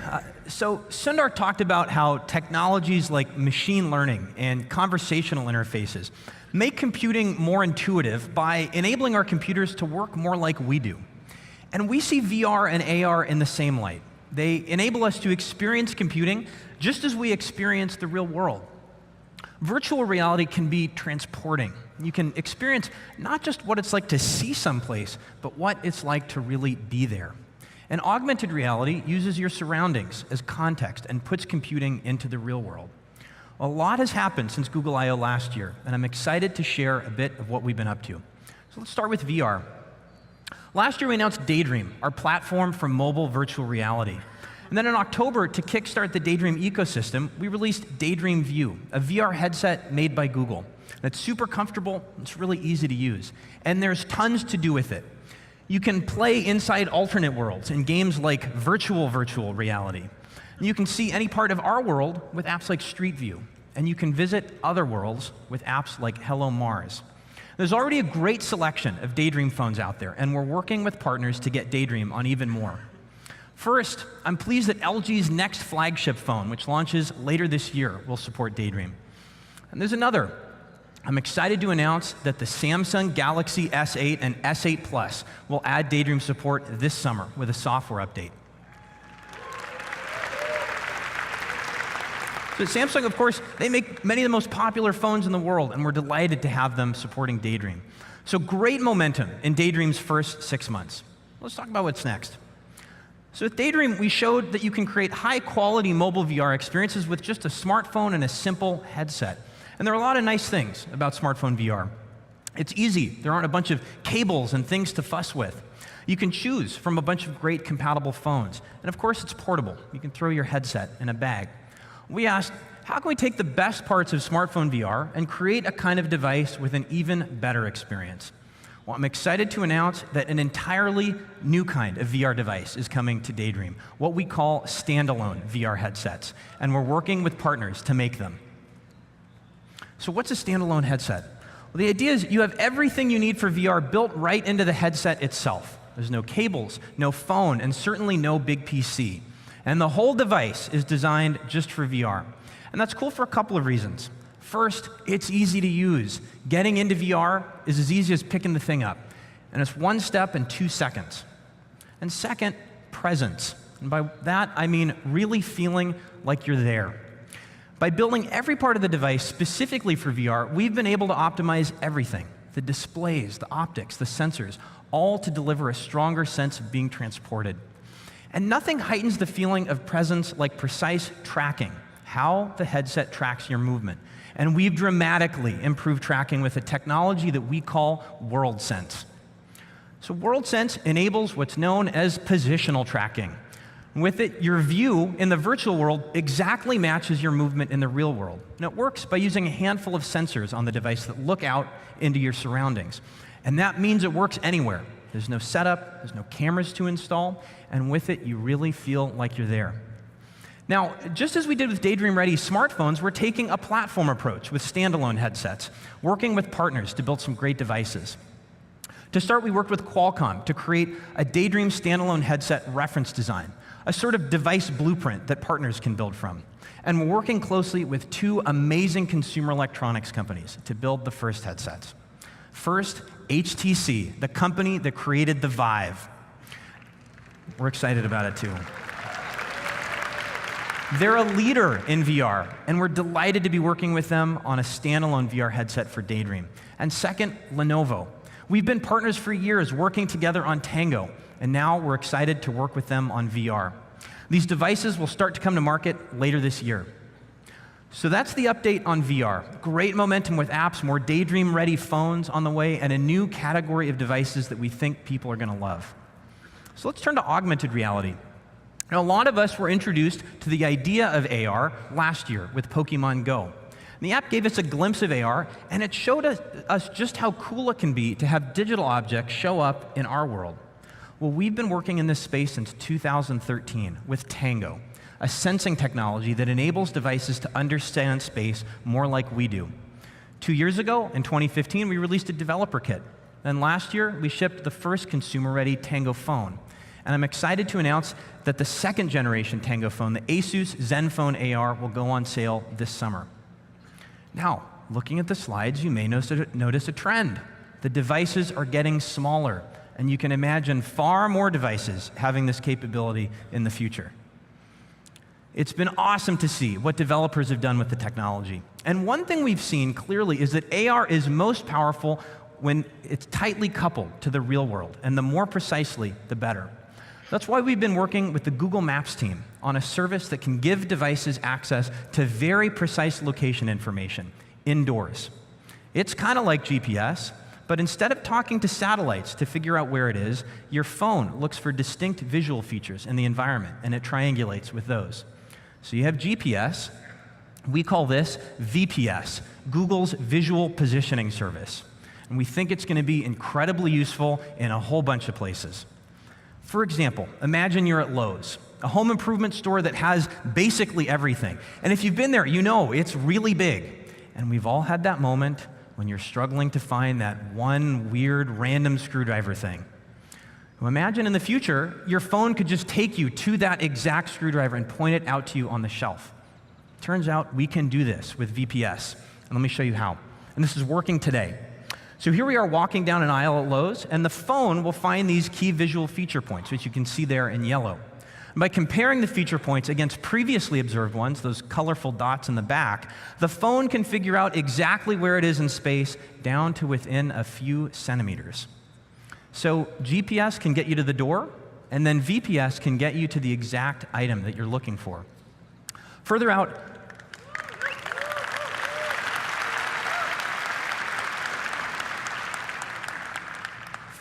So Sundar talked about how technologies like machine learning and conversational interfaces make computing more intuitive by enabling our computers to work more like we do. And we see VR and AR in the same light. They enable us to experience computing just as we experience the real world. Virtual reality can be transporting. You can experience not just what it's like to see someplace, but what it's like to really be there. And augmented reality uses your surroundings as context and puts computing into the real world. A lot has happened since Google I/O last year, and I'm excited to share a bit of what we've been up to. So let's start with VR. Last year we announced Daydream, our platform for mobile virtual reality. And then in October, to kickstart the Daydream ecosystem, we released Daydream View, a VR headset made by Google. It's super comfortable, it's really easy to use, and there's tons to do with it. You can play inside alternate worlds in games like virtual reality. And you can see any part of our world with apps like Street View, and you can visit other worlds with apps like Hello Mars. There's already a great selection of Daydream phones out there, and we're working with partners to get Daydream on even more. First, I'm pleased that LG's next flagship phone, which launches later this year, will support Daydream. And there's another. I'm excited to announce that the Samsung Galaxy S8 and S8 Plus will add Daydream support this summer with a software update. So Samsung, of course, they make many of the most popular phones in the world, and we're delighted to have them supporting Daydream. So great momentum in Daydream's first 6 months. Let's talk about what's next. So with Daydream, we showed that you can create high-quality mobile VR experiences with just a smartphone and a simple headset. And there are a lot of nice things about smartphone VR. It's easy. There aren't a bunch of cables and things to fuss with. You can choose from a bunch of great compatible phones. And of course, it's portable. You can throw your headset in a bag. We asked, how can we take the best parts of smartphone VR and create a kind of device with an even better experience? Well, I'm excited to announce that an entirely new kind of VR device is coming to Daydream, what we call standalone VR headsets. And we're working with partners to make them. So what's a standalone headset? Well, the idea is you have everything you need for VR built right into the headset itself. There's no cables, no phone, and certainly no big PC. And the whole device is designed just for VR. And that's cool for a couple of reasons. First, it's easy to use. Getting into VR is as easy as picking the thing up. And it's one step in 2 seconds. And second, presence. And by that, I mean really feeling like you're there. By building every part of the device specifically for VR, we've been able to optimize everything. The displays, the optics, the sensors, all to deliver a stronger sense of being transported. And nothing heightens the feeling of presence like precise tracking, how the headset tracks your movement. And we've dramatically improved tracking with a technology that we call WorldSense. So WorldSense enables what's known as positional tracking. With it, your view in the virtual world exactly matches your movement in the real world. And it works by using a handful of sensors on the device that look out into your surroundings. And that means it works anywhere. There's no setup, there's no cameras to install, and with it, you really feel like you're there. Now, just as we did with Daydream Ready smartphones, we're taking a platform approach with standalone headsets, working with partners to build some great devices. To start, we worked with Qualcomm to create a Daydream standalone headset reference design, a sort of device blueprint that partners can build from. And we're working closely with 2 amazing consumer electronics companies to build the first headsets. First, HTC, the company that created the Vive. We're excited about it too. They're a leader in VR, and we're delighted to be working with them on a standalone VR headset for Daydream. And second, Lenovo. We've been partners for years working together on Tango, and now we're excited to work with them on VR. These devices will start to come to market later this year. So that's the update on VR. Great momentum with apps, more Daydream-ready phones on the way, and a new category of devices that we think people are going to love. So let's turn to augmented reality. Now, a lot of us were introduced to the idea of AR last year with Pokemon Go. And the app gave us a glimpse of AR, and it showed us just how cool it can be to have digital objects show up in our world. Well, we've been working in this space since 2013 with Tango, a sensing technology that enables devices to understand space more like we do. 2 years ago, in 2015, we released a developer kit. Then last year, we shipped the first consumer-ready Tango phone. And I'm excited to announce that the second generation Tango phone, the Asus Zenfone AR, will go on sale this summer. Now, looking at the slides, you may notice a trend. The devices are getting smaller, and you can imagine far more devices having this capability in the future. It's been awesome to see what developers have done with the technology. And one thing we've seen clearly is that AR is most powerful when it's tightly coupled to the real world, and the more precisely, the better. That's why we've been working with the Google Maps team on a service that can give devices access to very precise location information indoors. It's kind of like GPS, but instead of talking to satellites to figure out where it is, your phone looks for distinct visual features in the environment, and it triangulates with those. So you have GPS. We call this VPS, Google's Visual Positioning Service. And we think it's going to be incredibly useful in a whole bunch of places. For example, imagine you're at Lowe's, a home improvement store that has basically everything. And if you've been there, you know it's really big. And we've all had that moment when you're struggling to find that one weird random screwdriver thing. Well, imagine in the future, your phone could just take you to that exact screwdriver and point it out to you on the shelf. Turns out we can do this with VPS. And let me show you how. And this is working today. So here we are walking down an aisle at Lowe's, and the phone will find these key visual feature points, which you can see there in yellow. And by comparing the feature points against previously observed ones, those colorful dots in the back, the phone can figure out exactly where it is in space down to within a few centimeters. So GPS can get you to the door, and then VPS can get you to the exact item that you're looking for. Further out,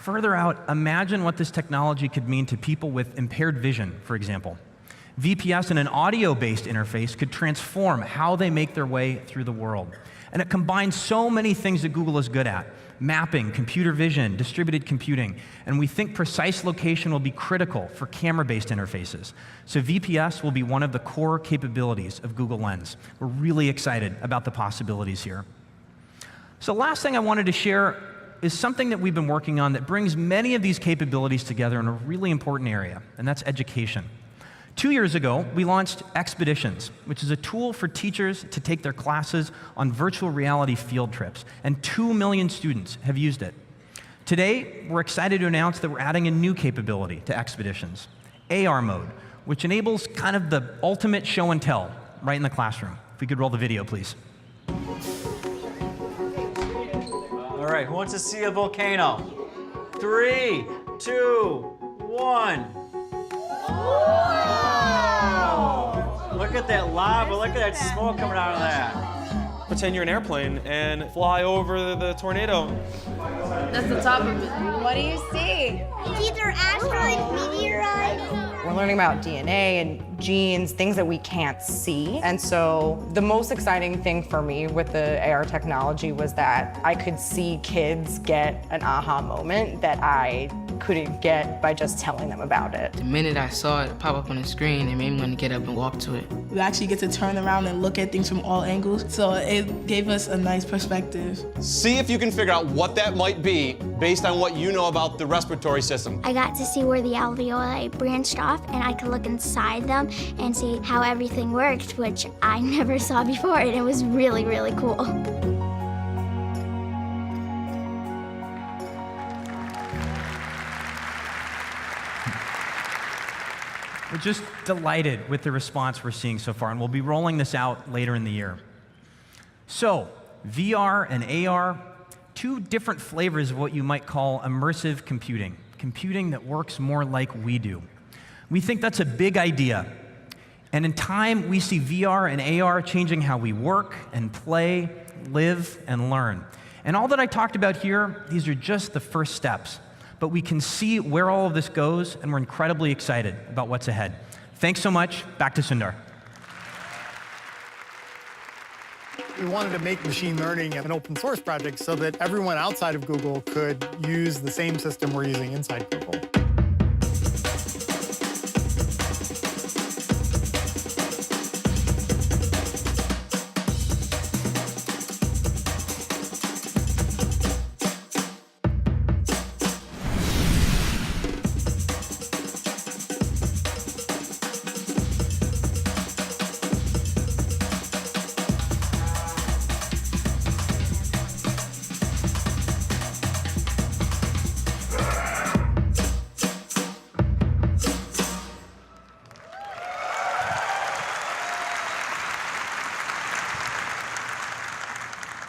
Further out, imagine what this technology could mean to people with impaired vision, for example. VPS in an audio-based interface could transform how they make their way through the world. And it combines so many things that Google is good at: mapping, computer vision, distributed computing. And we think precise location will be critical for camera-based interfaces. So VPS will be one of the core capabilities of Google Lens. We're really excited about the possibilities here. So last thing I wanted to share is something that we've been working on that brings many of these capabilities together in a really important area, and that's education. 2 years ago, we launched Expeditions, which is a tool for teachers to take their classes on virtual reality field trips, and 2 million students have used it. Today, we're excited to announce that we're adding a new capability to Expeditions, AR mode, which enables kind of the ultimate show and tell right in the classroom. If we could roll the video, please. All right, who wants to see a volcano? 3, 2, 1. Look at that lava, look at that smoke coming out of that. Pretend you're an airplane and fly over the tornado. That's the top of it. What do you see? It's either asteroids, meteorites. We're learning about DNA and genes, things that we can't see. And so the most exciting thing for me with the AR technology was that I could see kids get an aha moment that I couldn't get by just telling them about it. The minute I saw it pop up on the screen, it made me want to get up and walk to it. We actually get to turn around and look at things from all angles, so it gave us a nice perspective. See if you can figure out what that might be based on what you know about the respiratory system. I got to see where the alveoli branched off, and I could look inside them and see how everything worked, which I never saw before, and it was really, really cool. We're just delighted with the response we're seeing so far, and we'll be rolling this out later in the year. So, VR and AR, two different flavors of what you might call immersive computing, computing that works more like we do. We think that's a big idea. And in time, we see VR and AR changing how we work and play, live, and learn. And all that I talked about here, these are just the first steps. But we can see where all of this goes, and we're incredibly excited about what's ahead. Thanks so much. Back to Sundar. We wanted to make machine learning an open source project so that everyone outside of Google could use the same system we're using inside Google.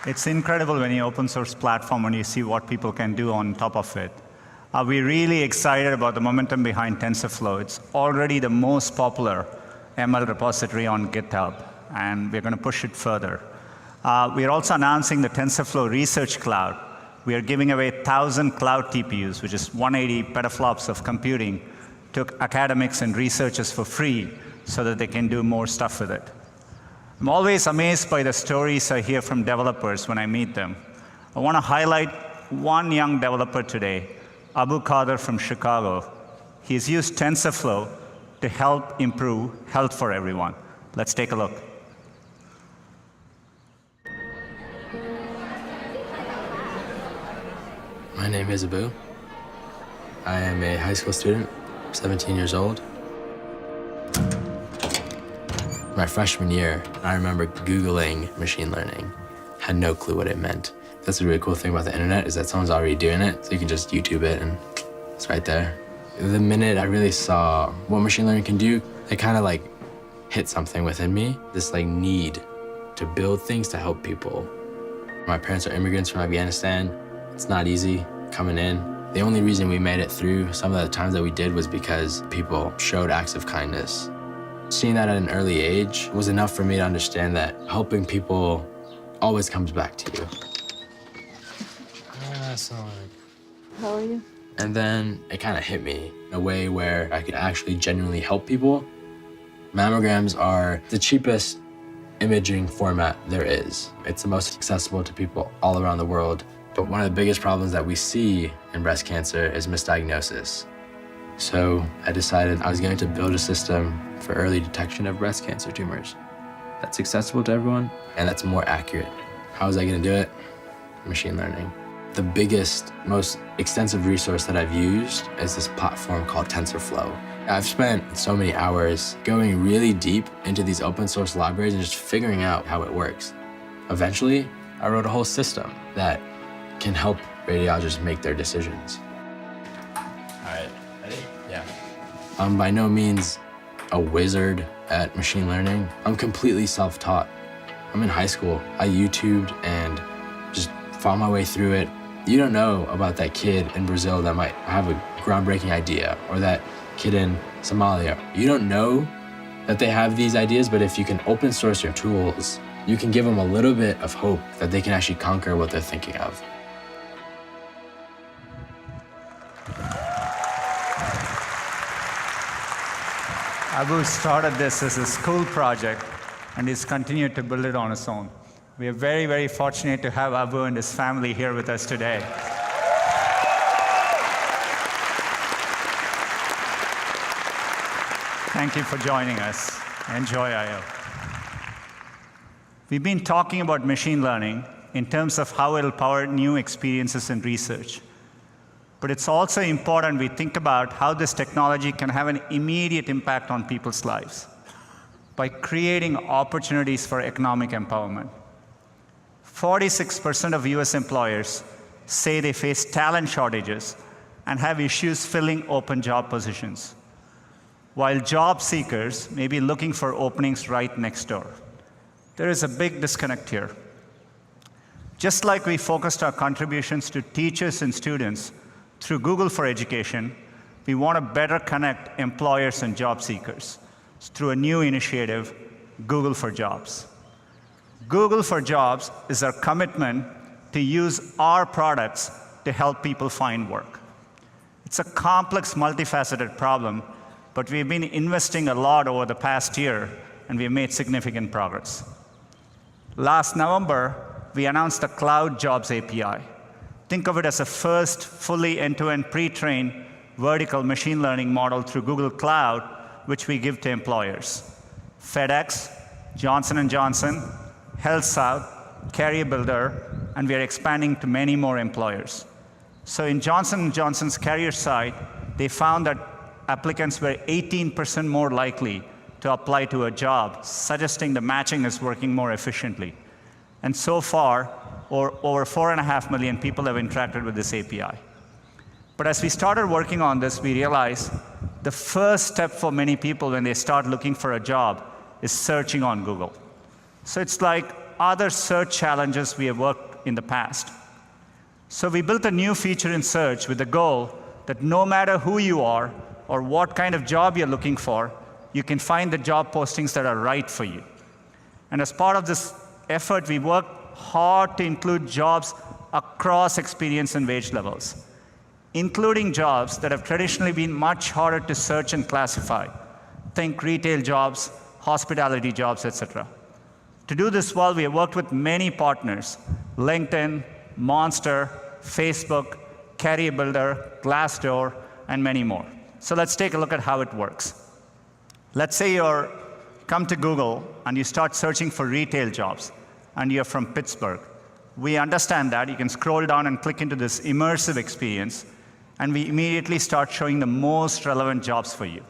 It's incredible when you open source platform and you see what people can do on top of it. We're really excited about the momentum behind TensorFlow. It's already the most popular ML repository on GitHub, and we're going to push it further. We are also announcing the TensorFlow Research Cloud. We are giving away 1,000 cloud TPUs, which is 180 petaflops of computing, to academics and researchers for free so that they can do more stuff with it. I'm always amazed by the stories I hear from developers when I meet them. I want to highlight one young developer today, Abu Qadir from Chicago. He's used TensorFlow to help improve health for everyone. Let's take a look. My name is Abu. I am a high school student, 17 years old. My freshman year, I remember Googling machine learning. Had no clue what it meant. That's the really cool thing about the internet, is that someone's already doing it, so you can just YouTube it and it's right there. The minute I really saw what machine learning can do, it kind of like hit something within me, this like need to build things to help people. My parents are immigrants from Afghanistan. It's not easy coming in. The only reason we made it through some of the times that we did was because people showed acts of kindness. Seeing that at an early age was enough for me to understand that helping people always comes back to you. How are you? And then it kind of hit me in a way where I could actually genuinely help people. Mammograms are the cheapest imaging format there is. It's the most accessible to people all around the world. But one of the biggest problems that we see in breast cancer is misdiagnosis. So I decided I was going to build a system for early detection of breast cancer tumors that's accessible to everyone and that's more accurate. How was I going to do it? Machine learning. The biggest, most extensive resource that I've used is this platform called TensorFlow. I've spent so many hours going really deep into these open source libraries and just figuring out how it works. Eventually, I wrote a whole system that can help radiologists make their decisions. All right, ready? Yeah. I'm by no means a wizard at machine learning. I'm completely self-taught. I'm in high school. I YouTubed and just found my way through it. You don't know about that kid in Brazil that might have a groundbreaking idea, or that kid in Somalia. You don't know that they have these ideas, but if you can open source your tools, you can give them a little bit of hope that they can actually conquer what they're thinking of. Abu started this as a school project and he's continued to build it on his own. We are very, very fortunate to have Abu and his family here with us today. Thank you for joining us. Enjoy I/O. We've been talking about machine learning in terms of how it'll power new experiences in research. But it's also important we think about how this technology can have an immediate impact on people's lives by creating opportunities for economic empowerment. 46% of US employers say they face talent shortages and have issues filling open job positions, while job seekers may be looking for openings right next door. There is a big disconnect here. Just like we focused our contributions to teachers and students through Google for Education, we want to better connect employers and job seekers through a new initiative, Google for Jobs. Google for Jobs is our commitment to use our products to help people find work. It's a complex, multifaceted problem, but we've been investing a lot over the past year, and we've made significant progress. Last November, we announced the Cloud Jobs API. Think of it as a first fully end-to-end pre-trained vertical machine learning model through Google Cloud, which we give to employers. FedEx, Johnson & Johnson, HealthSouth, CareerBuilder, and we are expanding to many more employers. So in Johnson & Johnson's career site, they found that applicants were 18% more likely to apply to a job, suggesting the matching is working more efficiently. And so far, over 4.5 million people have interacted with this API. But as we started working on this, we realized the first step for many people when they start looking for a job is searching on Google. So it's like other search challenges we have worked in the past. So we built a new feature in search with the goal that no matter who you are or what kind of job you're looking for, you can find the job postings that are right for you. And as part of this effort, we worked hard to include jobs across experience and wage levels, including jobs that have traditionally been much harder to search and classify. Think retail jobs, hospitality jobs, etc. To do this well, we have worked with many partners: LinkedIn, Monster, Facebook, CareerBuilder, Glassdoor, and many more. So let's take a look at how it works. Let's say you come to Google and you start searching for retail jobs, and you're from Pittsburgh. We understand that. You can scroll down and click into this immersive experience, and we immediately start showing the most relevant jobs for you.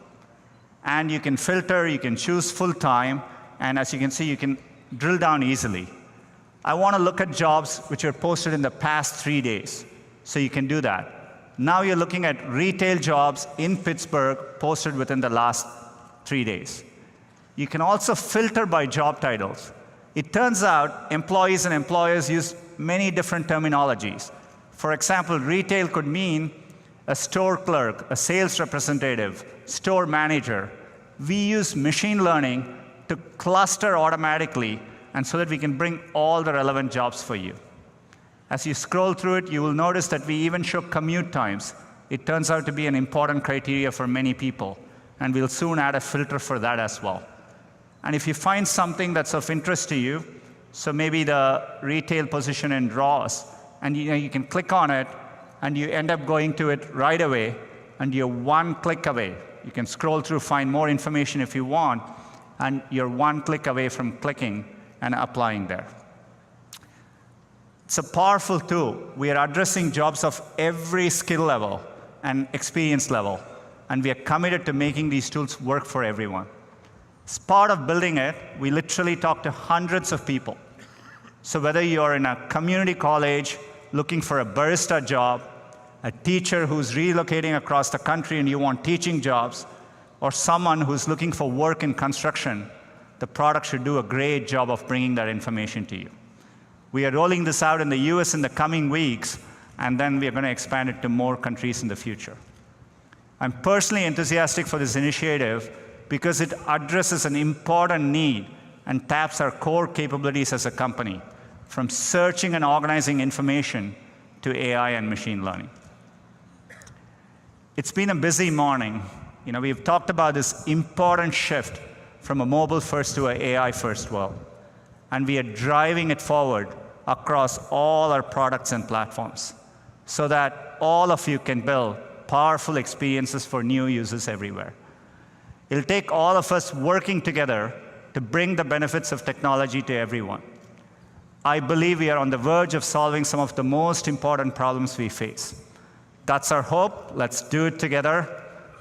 And you can filter, you can choose full-time, and as you can see, you can drill down easily. I want to look at jobs which were posted in the past 3 days, so you can do that. Now you're looking at retail jobs in Pittsburgh posted within the last 3 days. You can also filter by job titles. It turns out employees and employers use many different terminologies. For example, retail could mean a store clerk, a sales representative, store manager. We use machine learning to cluster automatically, and so that we can bring all the relevant jobs for you. As you scroll through it, you will notice that we even show commute times it turns out to be an important criteria for many people, and we'll soon add a filter for that as well. And if you find something that's of interest to you, so maybe the retail position in drawers, and you can click on it, and you end up going to it right away, and you're one click away. You can scroll through, find more information if you want, and you're one click away from clicking and applying there. It's a powerful tool. We are addressing jobs of every skill level and experience level, and we are committed to making these tools work for everyone. As part of building it, we literally talk to hundreds of people. So whether you're in a community college looking for a barista job, a teacher who's relocating across the country and you want teaching jobs, or someone who's looking for work in construction, the product should do a great job of bringing that information to you. We are rolling this out in the US in the coming weeks, and then we are going to expand it to more countries in the future. I'm personally enthusiastic for this initiative because it addresses an important need and taps our core capabilities as a company, from searching and organizing information to AI and machine learning. It's been a busy morning. We've talked about this important shift from a mobile-first to an AI-first world, and we are driving it forward across all our products and platforms so that all of you can build powerful experiences for new users everywhere. It'll take all of us working together to bring the benefits of technology to everyone. I believe we are on the verge of solving some of the most important problems we face. That's our hope. Let's do it together.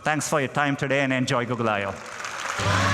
Thanks for your time today, and enjoy Google I/O.